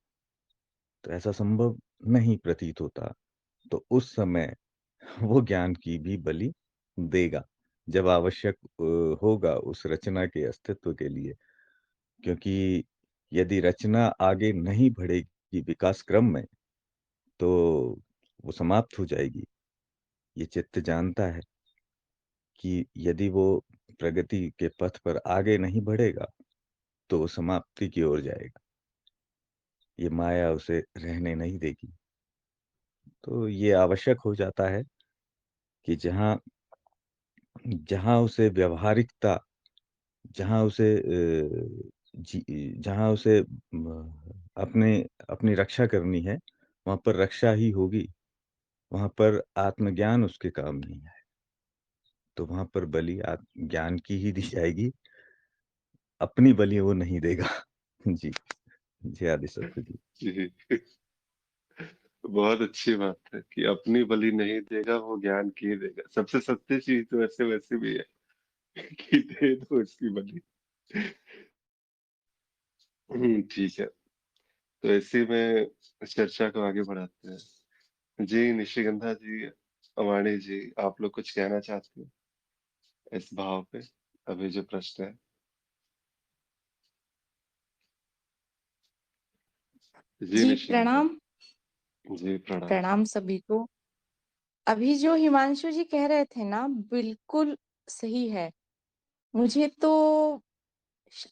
तो ऐसा संभव नहीं प्रतीत होता। तो उस समय वो ज्ञान की भी बलि देगा, जब आवश्यक होगा उस रचना के अस्तित्व के लिए। क्योंकि यदि रचना आगे नहीं बढ़ेगी विकास क्रम में, तो वो समाप्त हो जाएगी। ये चित्त जानता है कि यदि वो प्रगति के पथ पर आगे नहीं बढ़ेगा, तो वो समाप्ति की ओर जाएगा। ये माया उसे रहने नहीं देगी। तो ये आवश्यक हो जाता है कि जहाँ जहाँ उसे व्यावहारिकता, जहाँ उसे जहाँ उसे अपने अपनी रक्षा करनी है, वहां पर रक्षा ही होगी। वहां पर आत्मज्ञान उसके काम नहीं है। तो वहां पर बलि ज्ञान की ही दी जाएगी, अपनी बलि वो नहीं देगा। जी। जी आदि सत्य जी। जी, बहुत अच्छी बात है कि अपनी बलि नहीं देगा, वो ज्ञान की ही देगा। सबसे सत्य चीज तो वैसे वैसे भी है कि दे दो इसकी बलि। ठीक है। तो ऐसे में चर्चा को आगे बढ़ाते हैं। जी निशिगंधा जी, अवाणी जी, आप लोग कुछ कहना चाहते हैं इस भाव पे? अभी जो प्रश्न है। जी जी निशिगंधा प्रणाम। जी, प्रणाम। प्रणाम सभी को। अभी जो हिमांशु जी कह रहे थे ना, बिल्कुल सही है। मुझे तो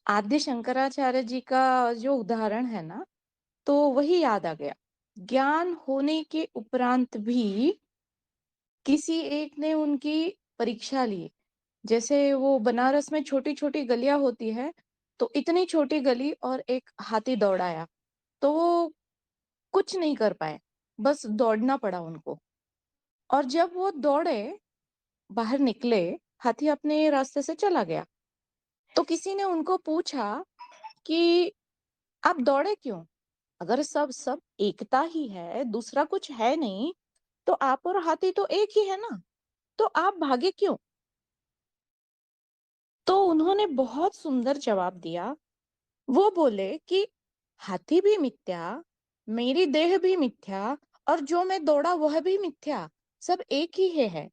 आद्य शंकराचार्य जी का जो उदाहरण है ना, तो वही याद आ गया। ज्ञान होने के उपरांत भी किसी एक ने उनकी परीक्षा ली। जैसे वो बनारस में छोटी छोटी गलियां होती है, तो इतनी छोटी गली और एक हाथी दौड़ाया, तो वो कुछ नहीं कर पाए, बस दौड़ना पड़ा उनको। और जब वो दौड़े, बाहर निकले, हाथी अपने रास्ते से चला गया। तो किसी ने उनको पूछा कि आप दौड़े क्यों? अगर सब सब एकता ही है, दूसरा कुछ है नहीं, तो आप और हाथी तो एक ही है ना, तो आप भागे क्यों? तो उन्होंने बहुत सुंदर जवाब दिया। वो बोले कि हाथी भी मिथ्या, मेरी देह भी मिथ्या, और जो मैं दौड़ा वह भी मिथ्या, सब एक ही है।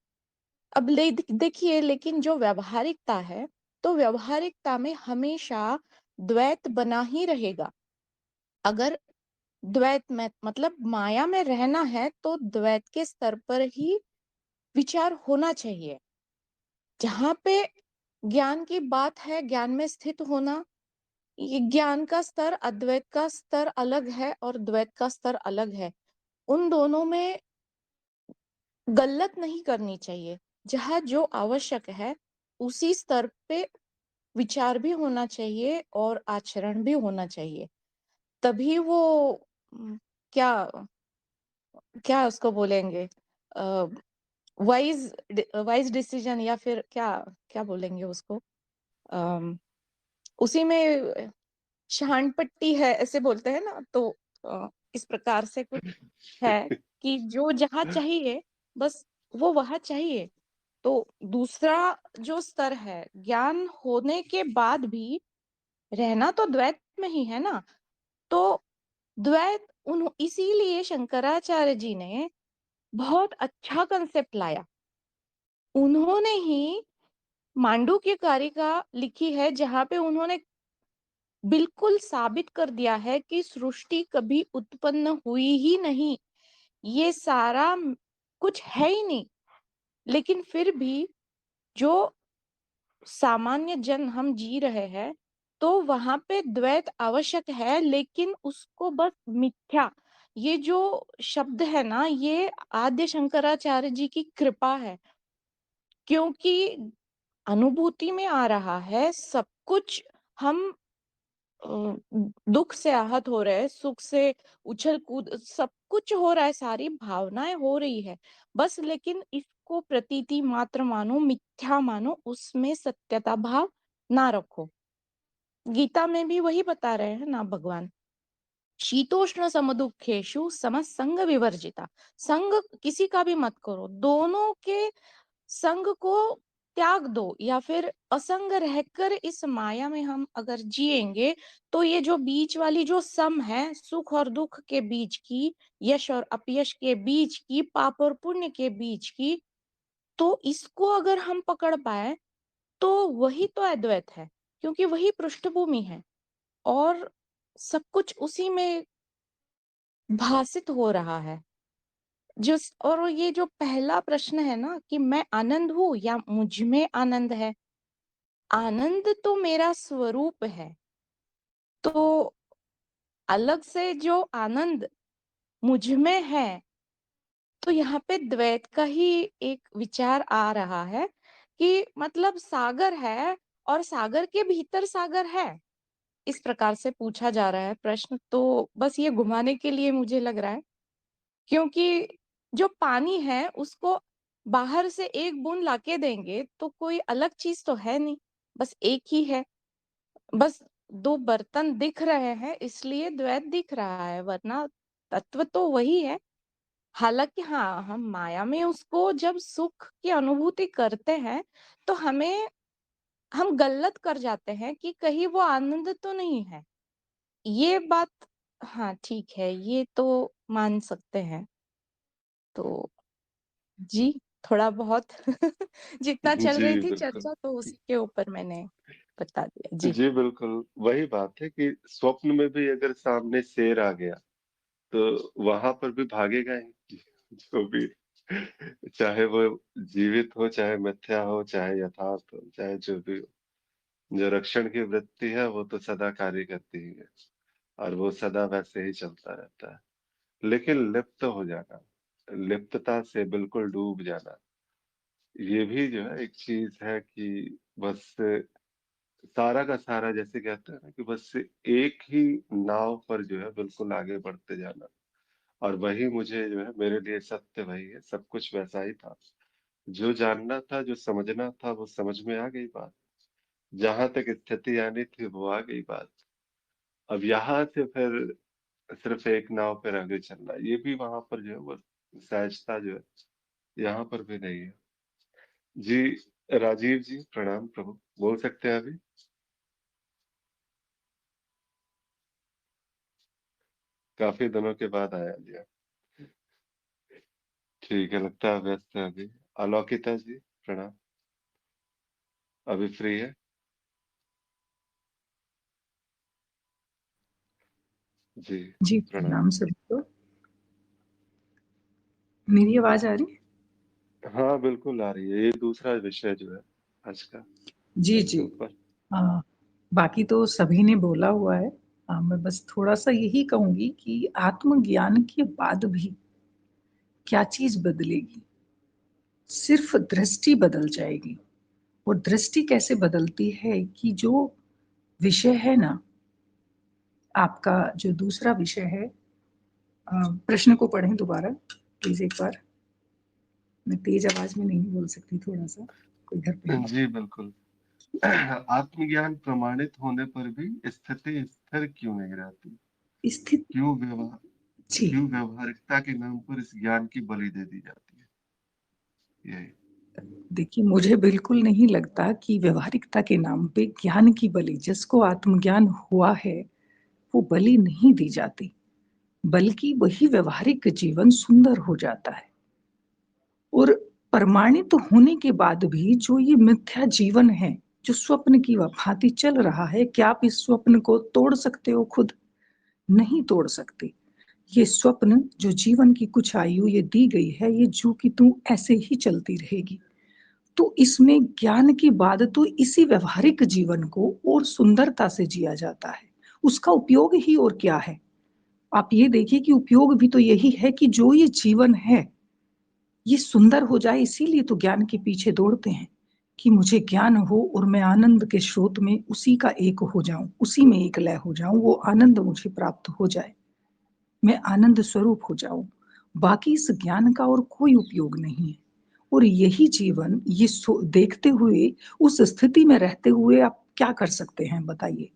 अब देखिए, लेकिन जो व्यावहारिकता है, तो व्यावहारिकता में हमेशा द्वैत बना ही रहेगा। अगर द्वैत में मतलब माया में रहना है, तो द्वैत के स्तर पर ही विचार होना चाहिए। जहां पे ज्ञान की बात है, ज्ञान में स्थित होना, ये ज्ञान का स्तर, अद्वैत का स्तर अलग है और द्वैत का स्तर अलग है। उन दोनों में गलत नहीं करनी चाहिए। जहाँ जो आवश्यक है, उसी स्तर पे विचार भी होना चाहिए और आचरण भी होना चाहिए। तभी वो उम, क्या क्या उसको बोलेंगे, वाइज वाइज डिसीजन, या फिर क्या क्या बोलेंगे उसको, अम, उसी में शहानपट्टी है, ऐसे बोलते हैं ना। तो इस प्रकार से कुछ है कि जो जहाँ चाहिए, बस वो वहां चाहिए। तो दूसरा जो स्तर है, ज्ञान होने के बाद भी रहना तो द्वैत में ही है ना। तो द्वैत उन इसीलिए शंकराचार्य जी ने बहुत अच्छा कंसेप्ट लाया। उन्होंने ही मांडू की कारिका लिखी है, जहां पे उन्होंने बिल्कुल साबित कर दिया है कि सृष्टि कभी उत्पन्न हुई ही नहीं। ये सारा कुछ है ही नहीं। लेकिन फिर भी जो सामान्य जन हम जी रहे हैं, तो वहां पे द्वैत आवश्यक है, लेकिन उसको बस मिथ्या, ये जो शब्द है ना, ये आद्य शंकराचार्य जी की कृपा है। क्योंकि अनुभूति में आ रहा है सब कुछ। हम अ, दुख से आहत हो रहे हैं, सुख से उछल कूद सब कुछ हो रहा है, सारी भावनाएं हो रही है, बस। लेकिन इसको प्रतीति मात्र मानो, मिथ्या मानो, उसमें सत्यता भाव ना रखो। गीता में भी वही बता रहे हैं ना भगवान। शीतोष्ण समदुखेषु समसंग विवर्जिता। संग किसी का भी मत करो, दोनों के संग को त्याग दो, या फिर असंग रहकर इस माया में हम अगर जिएंगे तो ये जो बीच वाली जो सम है, सुख और दुख के बीच की, यश और अपयश के बीच की, पाप और पुण्य के बीच की, तो इसको अगर हम पकड़ पाए तो वही तो अद्वैत है, क्योंकि वही पृष्ठभूमि है और सब कुछ उसी में भासित हो रहा है। और ये जो पहला प्रश्न है ना कि मैं आनंद हूं या मुझ में आनंद है, आनंद तो मेरा स्वरूप है, तो अलग से जो आनंद मुझ में है, तो यहाँ पे द्वैत का ही एक विचार आ रहा है कि मतलब सागर है और सागर के भीतर सागर है। इस प्रकार से पूछा जा रहा है प्रश्न, तो बस ये घुमाने के लिए मुझे लग रहा है, क्योंकि जो पानी है उसको बाहर से एक बूंद लाके देंगे तो कोई अलग चीज तो है नहीं, बस एक ही है। बस दो बर्तन दिख रहे हैं इसलिए द्वैत दिख रहा है, वरना तत्व तो वही है। हालांकि हाँ, हम माया में उसको जब सुख की अनुभूति करते हैं तो हम गलत कर जाते हैं कि कहीं वो आनंद तो नहीं है। ये बात हाँ ठीक है, ये तो मान सकते हैं। तो जी, थोड़ा बहुत जितना चल जी, रही थी बिल्कुल। चर्चा तो उसी के ऊपर मैंने बता दिया। जी जी, बिल्कुल, वही बात है कि स्वप्न में भी अगर सामने शेर आ गया, तो वहाँ पर भी भागेगा ही, जो भी, चाहे वो जीवित हो, चाहे मिथ्या हो, चाहे यथार्थ हो, चाहे जो भी हो। जो रक्षण की वृत्ति है, वो तो सदा कार्य करती ही है, और वो सदा वैसे ही चलता रहता है। लेकिन लिप्त हो जाना, लिप्तता से बिल्कुल डूब जाना, ये भी जो है एक चीज है कि बस सारा का सारा, जैसे कहते हैं ना कि बस एक ही नाव पर जो है बिल्कुल आगे बढ़ते जाना, और वही मुझे जो है, मेरे लिए सत्य वही है, सब कुछ वैसा ही था। जो जानना था, जो समझना था, वो समझ में आ गई बात। जहां तक स्थिति आनी थी वो आ गई बात। अब यहाँ से फिर सिर्फ एक नाव पर आगे चलना, ये भी वहां पर जो है वो सहजता जो है यहाँ पर भी नहीं है। जी, राजीव जी प्रणाम प्रभु, बोल सकते हैं अभी? काफी दिनों के बाद आया जी आप। ठीक है, लगता है व्यस्त है अभी। अलौकिता जी प्रणाम, अभी फ्री है? जी जी, प्रणाम। प्रणाम सभी को। मेरी आवाज आ रही है? हाँ बिल्कुल आ रही है, ये दूसरा विषय जो है आज का, जी, इसके जी। ऊपर। बाकी तो सभी ने बोला हुआ है। मैं बस थोड़ा-सा यही कहूँगी कि आत्मज्ञान के बाद भी क्या चीज़ बदलेगी? सिर्फ दृष्टि बदल जाएगी। और दृष्टि कैसे बदलती है कि जो विषय है ना, आपका जो दूसरा विषय है, प्रश्न को पढ़ें दोबारा प्लीज़ एक बार। मैं तेज आवाज में नहीं बोल सकती, थोड़ा-सा कोई घर पे है। जी बिल्कुल। आत्मज्ञान प्रमाणित होने पर भी स्थिति स्थिर क्यों नहीं रहती? स्थिति क्यों व्यवहार, जी। क्यों व्यवहारिकता के नाम पर इस ज्ञान की बलि दे दी जाती है? यही। देखिए, मुझे बिल्कुल नहीं लगता कि व्यावहारिकता के नाम पे ज्ञान की बलि, जिसको आत्मज्ञान हुआ है, वो बलि नहीं दी जाती, बल्कि वही व्यावहारिक जीवन सुंदर हो जाता है। और प्रमाणित होने के बाद भी जो ये मिथ्या जीवन है, जो स्वप्न की भांति चल रहा है, क्या आप इस स्वप्न को तोड़ सकते हो खुद? नहीं तोड़ सकते। ये स्वप्न जो जीवन की कुछ आयु ये दी गई है, ये जो कि तू ऐसे ही चलती रहेगी। तो इसमें ज्ञान के बाद तो इसी व्यवहारिक जीवन को और सुंदरता से जिया जाता है। उसका उपयोग ही और क्या है? आप ये देखिए कि उपयोग भी तो यही है कि जो ये जीवन है, ये सुंदर हो जाए, इसीलिए तो ज्ञान के पीछे दौड़ते हैं कि मुझे ज्ञान हो और मैं आनंद के स्रोत में उसी का एक हो जाऊं, उसी में एक लय हो जाऊं, वो आनंद मुझे प्राप्त हो जाए, मैं आनंद स्वरूप हो जाऊं। बाकी इस ज्ञान का और कोई उपयोग नहीं है। और यही जीवन ये देखते हुए, उस स्थिति में रहते हुए आप क्या कर सकते हैं बताइए?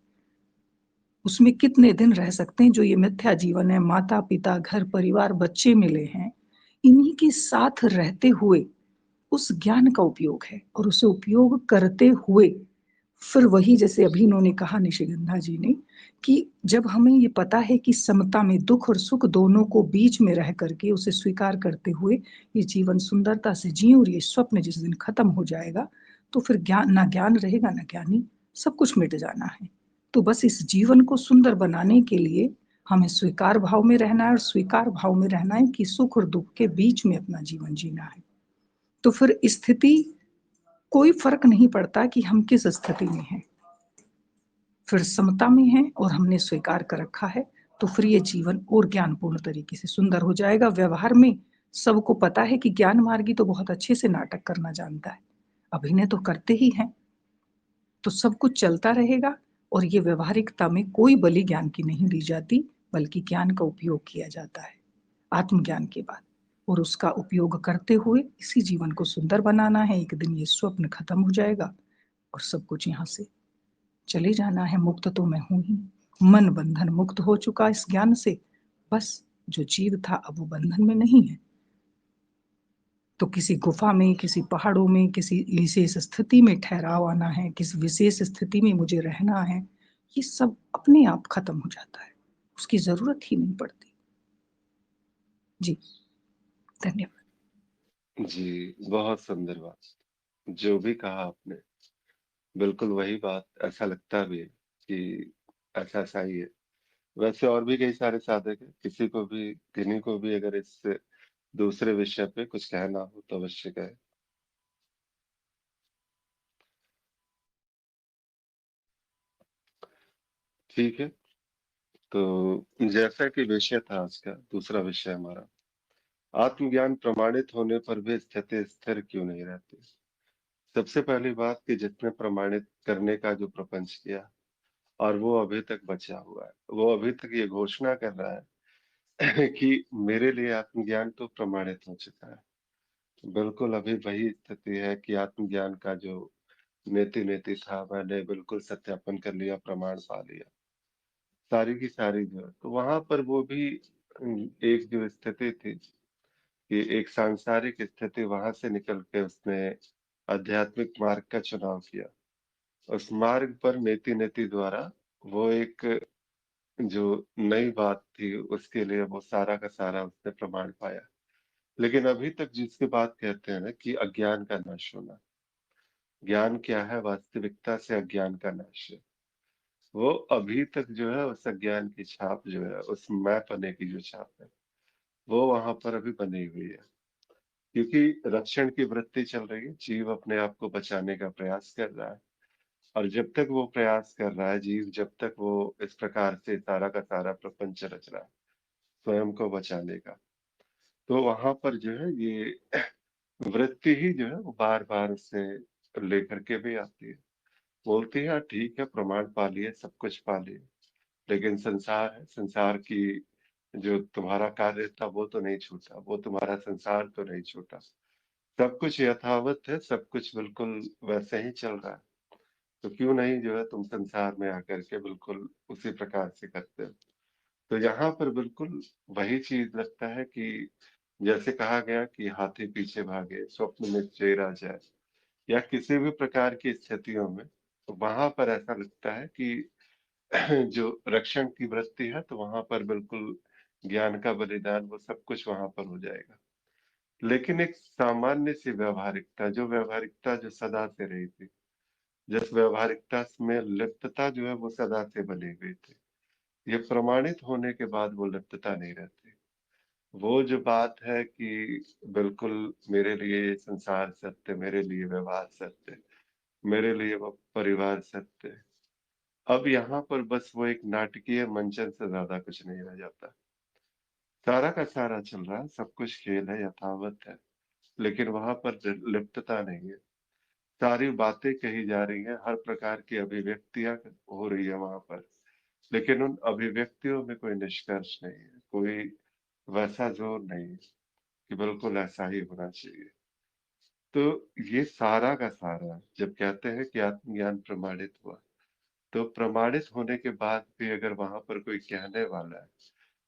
उसमें कितने दिन रह सकते हैं? जो ये मिथ्या जीवन है, माता-पिता, घर परिवार, बच्चे मिले हैं, इन्हीं के साथ रहते हुए उस ज्ञान का उपयोग है और उसे उपयोग करते हुए फिर वही जैसे अभी इन्होंने कहा निशिगंधा जी ने कि जब हमें ये पता है कि समता में दुख और सुख दोनों को बीच में रह करके उसे स्वीकार करते हुए ये जीवन सुंदरता से जिए और ये स्वप्न जिस दिन खत्म हो जाएगा तो फिर ज्ञान रहेगा ना ज्ञानी, सब कुछ मिट जाना है। तो बस इस जीवन को सुंदर बनाने के लिए हमें स्वीकार भाव में रहना है और स्वीकार भाव में रहना है कि सुख और दुख के बीच में अपना जीवन जीना है। तो फिर स्थिति कोई फर्क नहीं पड़ता कि हम किस स्थिति में हैं। फिर समता में हैं और हमने स्वीकार कर रखा है, तो फिर ये जीवन और ज्ञानपूर्ण तरीके से सुंदर हो जाएगा। व्यवहार में सबको पता है कि ज्ञान मार्गी तो बहुत अच्छे से नाटक करना जानता है, अभिनय तो करते ही हैं। तो सब कुछ चलता रहेगा और ये व्यवहारिकता में कोई बलि ज्ञान की नहीं दी जाती, बल्कि ज्ञान का उपयोग किया जाता है आत्मज्ञान के बाद और उसका उपयोग करते हुए इसी जीवन को सुंदर बनाना है। एक दिन ये स्वप्न खत्म हो जाएगा और सब कुछ यहाँ से चले जाना है। मुक्त तो मैं हूं ही, मन बंधन मुक्त हो चुका इस ज्ञान से। बस जो जीव था अब वो बंधन में नहीं है। तो किसी गुफा में, किसी पहाड़ों में, किसी विशेष स्थिति में ठहराव आना है, किस विशेष स्थिति में मुझे रहना है, ये सब अपने आप खत्म हो जाता है, उसकी जरूरत ही नहीं पड़ती। जी धन्यवाद। जी, बहुत सुंदर बात। जो भी कहा आपने, बिल्कुल वही बात, ऐसा लगता भी है कि ऐसा सही है। वैसे और भी कई सारे साधक हैं, किसी को भी, किन्हीं को भी अगर इस दूसरे विषय पे कुछ कहना हो तो अवश्य कहें। ठीक है, तो जैसा कि विषय था आज का, दूसरा विषय हमारा, आत्मज्ञान प्रमाणित होने पर भी स्थिति स्थिर क्यों नहीं रहती। सबसे पहली बात कि जिसने प्रमाणित करने का जो प्रपंच किया और वो अभी तक बचा हुआ है, वो अभी तक ये घोषणा कर रहा है कि मेरे लिए आत्मज्ञान तो प्रमाणित हो चुका है। बिल्कुल अभी वही स्थिति है कि आत्मज्ञान का जो नेति नेति था, मैंने बिल्कुल सत्यापन कर लिया, प्रमाण पा लिया, सारी की सारी जो है। तो वहां पर वो भी एक जो स्थिति थी कि एक सांसारिक स्थिति, वहां से निकल के उसने आध्यात्मिक मार्ग का चुनाव किया। उस मार्ग पर नेति नेति द्वारा वो एक जो नई बात थी, उसके लिए वो सारा का सारा उसने प्रमाण पाया। लेकिन अभी तक जिसकी बात कहते हैं ना कि अज्ञान का नाश होना, ज्ञान क्या है, वास्तविकता से अज्ञान का नाश है। वो अभी तक जो है उस अज्ञान की छाप जो है, उस मैं पने की जो छाप है, वो वहां पर अभी बनी हुई है। क्योंकि रक्षण की वृत्ति चल रही है, जीव अपने आप को बचाने का प्रयास कर रहा है। और जब तक वो प्रयास कर रहा है जीव, जब तक वो इस प्रकार से सारा का सारा प्रपंच रच रहा है स्वयं को बचाने का, तो वहां पर जो है ये वृत्ति ही जो है वो बार बार उससे लेकर के भी आती है। बोलती है, "हाँ, ठीक है, प्रमाण पा लिए, सब कुछ पा लिए, लेकिन संसार है, संसार की जो तुम्हारा कार्य था वो तो नहीं छूटा, वो तुम्हारा संसार तो नहीं छूटा, सब कुछ यथावत है, सब कुछ बिल्कुल वैसे ही चल रहा है। तो क्यों नहीं जो है तुम संसार में आकर के बिल्कुल उसी प्रकार से करते हो।" तो यहाँ पर बिल्कुल वही चीज लगता है कि जैसे कहा गया कि हाथी पीछे भागे, स्वप्न में चेर आ जाए, या किसी भी प्रकार की स्थितियों में, तो वहां पर ऐसा लगता है कि जो रक्षण की वृत्ति है, तो वहां पर बिल्कुल ज्ञान का बलिदान, वो सब कुछ वहां पर हो जाएगा। लेकिन एक सामान्य सी व्यवहारिकता, जो व्यवहारिकता जो सदा से रही थी, जिस व्यवहारिकता में लिप्तता जो है वो सदा से बनी हुई थी, ये प्रमाणित होने के बाद वो लिप्तता नहीं रहती। वो जो बात है कि बिल्कुल मेरे लिए ये संसार सत्य, मेरे लिए व्यवहार सत्य, मेरे लिए वो परिवार सत्य है। अब यहाँ पर बस वो एक नाटकीय मंचन से ज्यादा कुछ नहीं रह जाता। सारा का सारा चल रहा है, सब कुछ खेल है, यथावत है, लेकिन वहां पर लिप्तता नहीं है। सारी बातें कही जा रही हैं, हर प्रकार की अभिव्यक्तियां हो रही है वहां पर, लेकिन उन अभिव्यक्तियों में कोई निष्कर्ष नहीं है, कोई वैसा जोर नहीं है कि बिल्कुल ऐसा ही होना चाहिए। तो ये सारा का सारा जब कहते हैं कि आत्मज्ञान प्रमाणित हुआ, तो प्रमाणित होने के बाद भी अगर वहां पर कोई कहने वाला है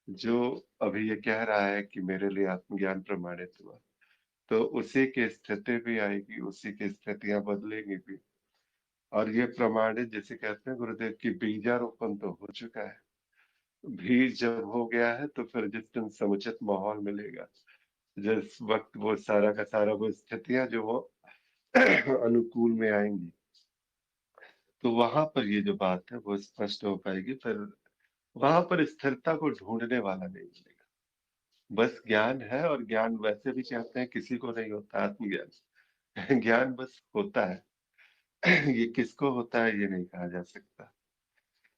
जो अभी ये कह रहा है कि मेरे लिए आत्मज्ञान प्रमाणित हुआ, तो उसी की स्थिति भी आएगी, उसी की स्थितियां बदलेंगी भी। और ये प्रमाणित जैसे कहते हैं गुरुदेव की बीजारोपण तो हो चुका है। बीज जब हो गया है तो फिर जिस दिन समुचित माहौल मिलेगा, जिस वक्त वो सारा का सारा वो स्थितियां जो वो अनुकूल में आएंगी, तो वहां पर ये जो बात है वो स्पष्ट हो पाएगी। फिर वहां पर स्थिरता को ढूंढने वाला नहीं मिलेगा, बस ज्ञान है। और ज्ञान वैसे भी कहते हैं किसी को नहीं होता आत्मज्ञान। ज्ञान बस होता है। ये किसको होता है ये नहीं कहा जा सकता।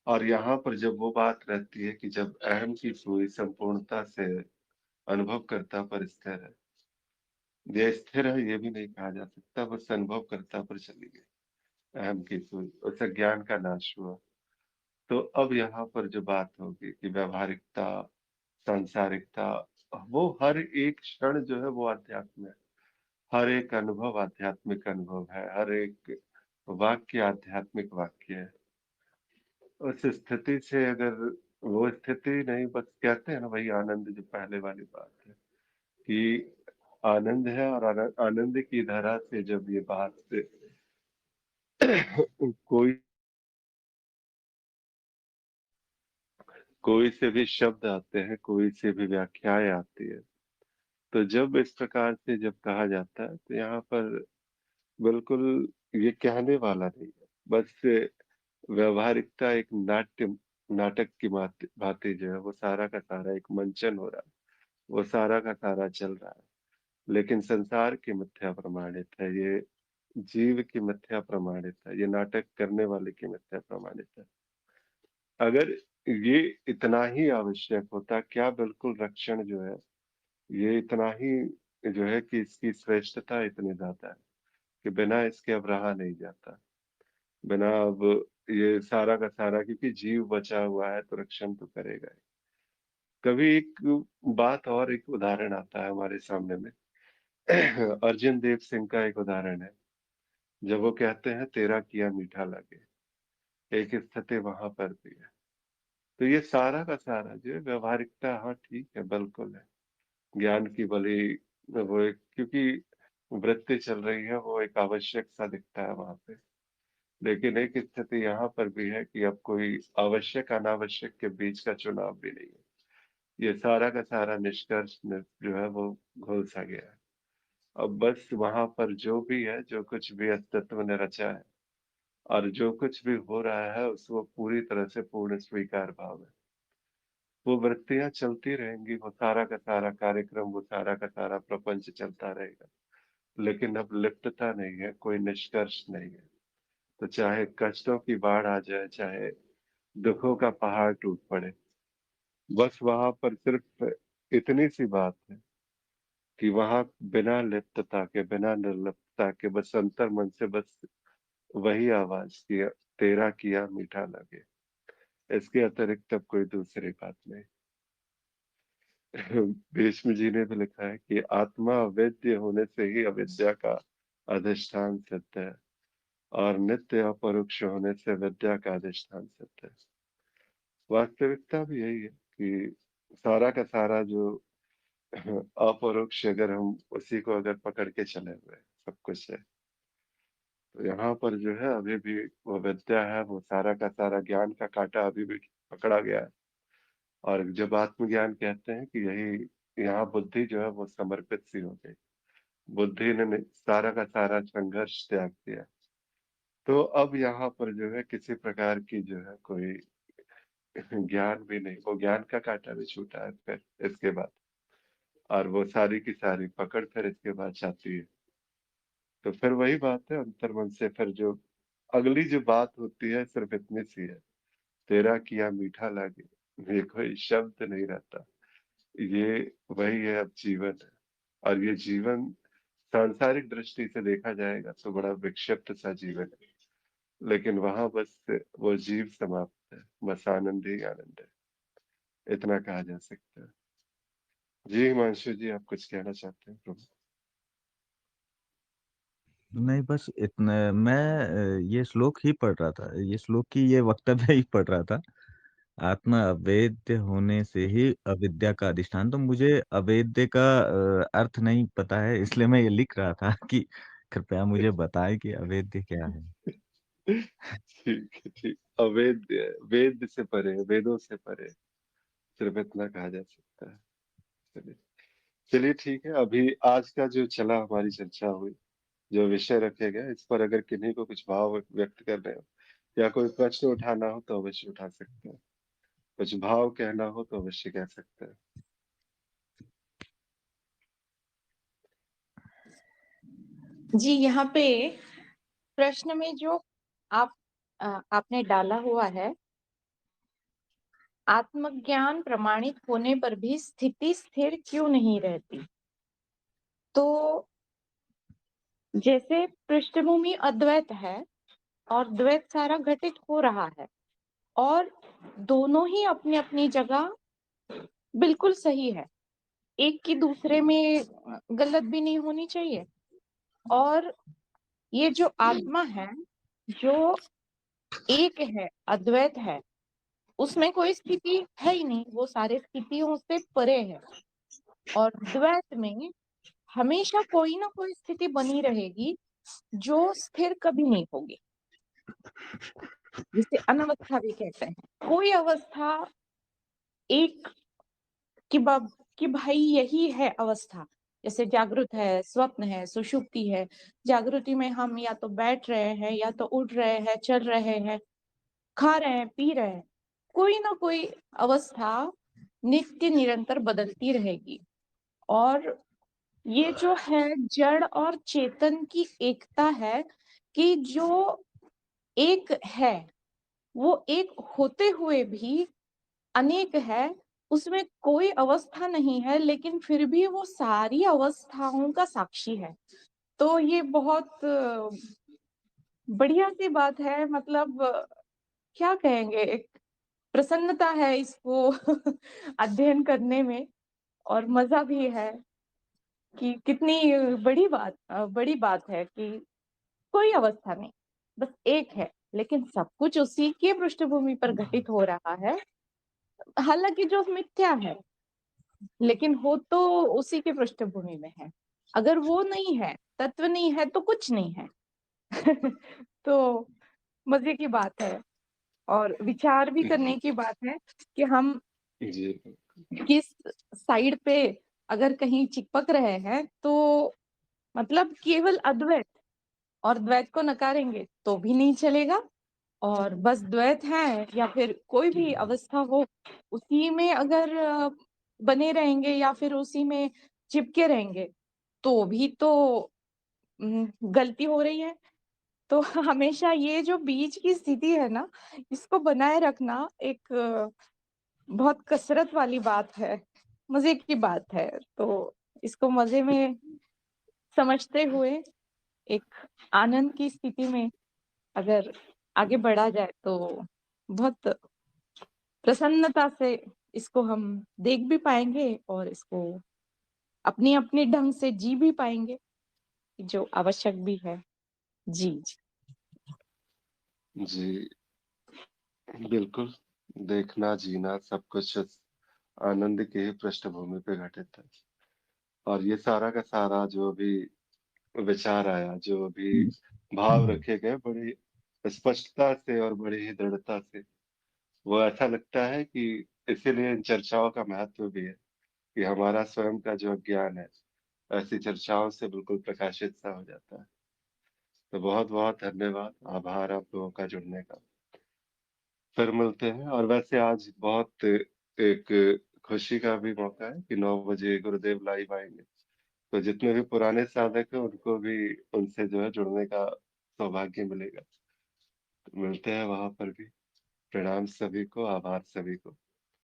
और यहाँ पर जब वो बात रहती है कि जब अहम की पूरी संपूर्णता से अनुभव करता पर स्थिर है, ये स्थिर है ये भी नहीं कहा जा सकता, बस अनुभव करता पर चली गई अहम की सूई, उससे ज्ञान का नाश हुआ। तो अब यहाँ पर जो बात होगी कि व्यवहारिकता, सांसारिकता, वो हर एक क्षण जो है वो अध्यात्म है। हर एक अनुभव आध्यात्मिक अनुभव है, हर एक वाक्य आध्यात्मिक वाक्य है। उस स्थिति से अगर वो स्थिति नहीं, बस कहते हैं ना वही आनंद, जो पहले वाली बात है कि आनंद है। और आनंद की धारा से जब ये बात से कोई कोई से भी शब्द आते हैं, कोई से भी व्याख्याएं आती है, तो जब इस प्रकार से जब कहा जाता है तो यहाँ पर बिल्कुल ये कहने वाला नहीं है, बस व्यवहारिकता एक नाटक की भांति जो है वो सारा का सारा एक मंचन हो रहा है, वो सारा का सारा चल रहा है। लेकिन संसार की मिथ्या प्रमाणित है, ये जीव की मिथ्या प्रमाणित है, ये नाटक करने वाले की मिथ्या प्रमाणित है। अगर ये इतना ही आवश्यक होता, क्या बिल्कुल रक्षण जो है ये इतना ही जो है कि इसकी श्रेष्ठता इतनी ज्यादा है कि बिना इसके अब रहा नहीं जाता, बिना अब ये सारा का सारा, क्योंकि जीव बचा हुआ है तो रक्षण तो करेगा ही। कभी एक बात और, एक उदाहरण आता है हमारे सामने में। अर्जुन देव सिंह का एक उदाहरण है, जब वो कहते हैं तेरा किया मीठा लगे, एक स्थिति वहां पर भी है। तो ये सारा का सारा जो है व्यवहारिकता, हाँ ठीक है बिल्कुल है, ज्ञान की भली वो एक, क्योंकि वृत्ति चल रही है, वो एक आवश्यक सा दिखता है वहां पे। लेकिन एक स्थिति यहाँ पर भी है कि अब कोई आवश्यक अनावश्यक के बीच का चुनाव भी नहीं है। ये सारा का सारा निष्कर्ष जो है वो घुल सा गया है। अब बस वहां पर जो भी है, जो कुछ भी अस्तित्व ने रचा है और जो कुछ भी हो रहा है, उसको पूरी तरह से पूर्ण स्वीकार भाव है। वो वृत्तियां चलती रहेंगी, वो सारा का सारा कार्यक्रम, वो सारा का सारा प्रपंच चलता रहेगा। लेकिन अब लिप्तता नहीं है, कोई निष्कर्ष नहीं है। तो चाहे कष्टों की बाढ़ आ जाए, चाहे दुखों का पहाड़ टूट पड़े, बस वहां पर सिर्फ इतनी सी बात है कि वहां बिना लिप्तता के, बिना निर्लिप्तता के, बस अंतर मन से बस वही आवाज किया, तेरा किया मीठा लगे। इसके अतिरिक्त अब कोई दूसरी बात नहीं। भीष्म जी ने भी लिखा है कि आत्मा अवेद्य होने से ही अविद्या का अधिष्ठान सिद्ध है, और नित्य अपरोक्ष होने से विद्या का अधिष्ठान सिद्ध है। वास्तविकता भी यही है कि सारा का सारा जो अपरोक्ष, अगर हम उसी को अगर पकड़ के चले हुए हैं, सब कुछ है, तो यहाँ पर जो है अभी भी वो विद्या है, वो सारा का सारा ज्ञान का कांटा अभी भी पकड़ा गया है। और जब आत्मज्ञान कहते हैं कि यही, यहाँ बुद्धि जो है वो समर्पित सी हो गई, बुद्धि ने सारा का सारा संघर्ष त्याग दिया। तो अब यहाँ पर जो है किसी प्रकार की जो है कोई ज्ञान भी नहीं, वो ज्ञान का कांटा भी छूटा है फिर इसके बाद। और वो सारी की सारी पकड़ फिर इसके बाद जाती है। तो फिर वही बात है, अंतर्मन से फिर जो अगली जो बात होती है सिर्फ इतनी सी है, तेरा किया मीठा लगे। ये कोई शब्द नहीं रहता, ये वही है अब जीवन है। और ये जीवन सांसारिक दृष्टि से देखा जाएगा तो बड़ा विक्षिप्त सा जीवन है, लेकिन वहां बस वो जीव समाप्त है, बस आनंद ही आनंद है, इतना कहा जा सकता है। जी हिमांशु जी, आप कुछ कहना चाहते हैं प्रभु? नहीं, बस इतना मैं ये श्लोक ही पढ़ रहा था, ये श्लोक की ये वक्तव्य ही पढ़ रहा था। आत्मा अवेद्य होने से ही अविद्या का अधिष्ठान। तो मुझे अवेद्य का अर्थ नहीं पता है, इसलिए मैं ये लिख रहा था कि कृपया मुझे बताएं कि अवेद्य क्या है। ठीक है, ठीक। अवेद्य है, वेद से परे, वेदों से परे, सिर्फ इतना कहा जा सकता है। चलिए, चलिए ठीक है। अभी आज का जो चला, हमारी चर्चा हुई, जो विषय रखे गए, इस पर अगर किन्हीं को कुछ भाव व्यक्त करने हो या कोई प्रश्न उठाना हो तो अवश्य उठा सकते हैं। कुछ भाव कहना हो तो अवश्य कह सकते हैं। जी, यहाँ पे प्रश्न में जो आप आपने डाला हुआ है, आत्मज्ञान प्रमाणित होने पर भी स्थिति स्थिर क्यों नहीं रहती? तो जैसे पृष्ठभूमि अद्वैत है और द्वैत सारा घटित हो रहा है, और दोनों ही अपनी अपनी जगह बिल्कुल सही है। एक की दूसरे में गलत भी नहीं होनी चाहिए। और ये जो आत्मा है, जो एक है, अद्वैत है, उसमें कोई स्थिति है ही नहीं, वो सारे स्थितियों से परे है। और द्वैत में हमेशा कोई ना कोई स्थिति बनी रहेगी जो स्थिर कभी नहीं होगी, जिसे अनवस्था भी कहते हैं। कोई अवस्था एक कि कि भाई यही है अवस्था, जैसे जागृत है, स्वप्न है, सुषुप्ति है। जागृति में हम या तो बैठ रहे हैं, या तो उठ रहे हैं, चल रहे हैं, खा रहे हैं, पी रहे हैं। कोई ना कोई अवस्था नित्य निरंतर बदलती रहेगी। और ये जो है जड़ और चेतन की एकता है, कि जो एक है वो एक होते हुए भी अनेक है। उसमें कोई अवस्था नहीं है, लेकिन फिर भी वो सारी अवस्थाओं का साक्षी है। तो ये बहुत बढ़िया सी बात है। मतलब क्या कहेंगे, एक प्रसन्नता है इसको अध्ययन करने में, और मजा भी है कि कितनी बड़ी बात है कि कोई अवस्था नहीं, बस एक है, लेकिन सब कुछ उसी के पृष्ठभूमि पर घटित हो रहा है। हालांकि जो मिथ्या है, लेकिन हो तो उसी के पृष्ठभूमि में है। अगर वो नहीं है, तत्व नहीं है, तो कुछ नहीं है। तो मजे की बात है, और विचार भी करने की बात है कि हम जी, किस साइड पे अगर कहीं चिपक रहे हैं, तो मतलब केवल अद्वैत और द्वैत को नकारेंगे तो भी नहीं चलेगा। और बस द्वैत है या फिर कोई भी अवस्था हो, उसी में अगर बने रहेंगे या फिर उसी में चिपके रहेंगे, तो भी तो गलती हो रही है। तो हमेशा ये जो बीच की स्थिति है ना, इसको बनाए रखना एक बहुत कसरत वाली बात है, मजे की बात है। तो इसको मजे में समझते हुए एक आनंद की स्थिति में अगर आगे बढ़ा जाए, तो बहुत प्रसन्नता से इसको हम देख भी पाएंगे, और इसको अपनी अपनी ढंग से जी भी पाएंगे, जो आवश्यक भी है। जी जी। जी, बिल्कुल। देखना, जीना सब कुछ आनंद के ही पृष्ठभूमि पे घटित है। और ये सारा का सारा जो भी विचार आया, जो भी भाव रखे गए, बड़ी स्पष्टता से और बड़ी ही दृढ़ता से, वो ऐसा लगता है कि इसीलिए इन चर्चाओं का महत्व भी है, कि हमारा स्वयं का जो ज्ञान है, ऐसी चर्चाओं से बिल्कुल प्रकाशित सा हो जाता है। तो बहुत बहुत धन्यवाद, आभार आप लोगों का जुड़ने का। फिर मिलते हैं। और वैसे आज बहुत एक खुशी का भी मौका है कि 9 बजे गुरुदेव लाइव आएंगे। तो जितने भी पुराने साधक हैं, उनको भी उनसे जो है जुड़ने का सौभाग्य मिलेगा। तो मिलते हैं वहां पर भी। प्रणाम सभी को, आभार सभी को।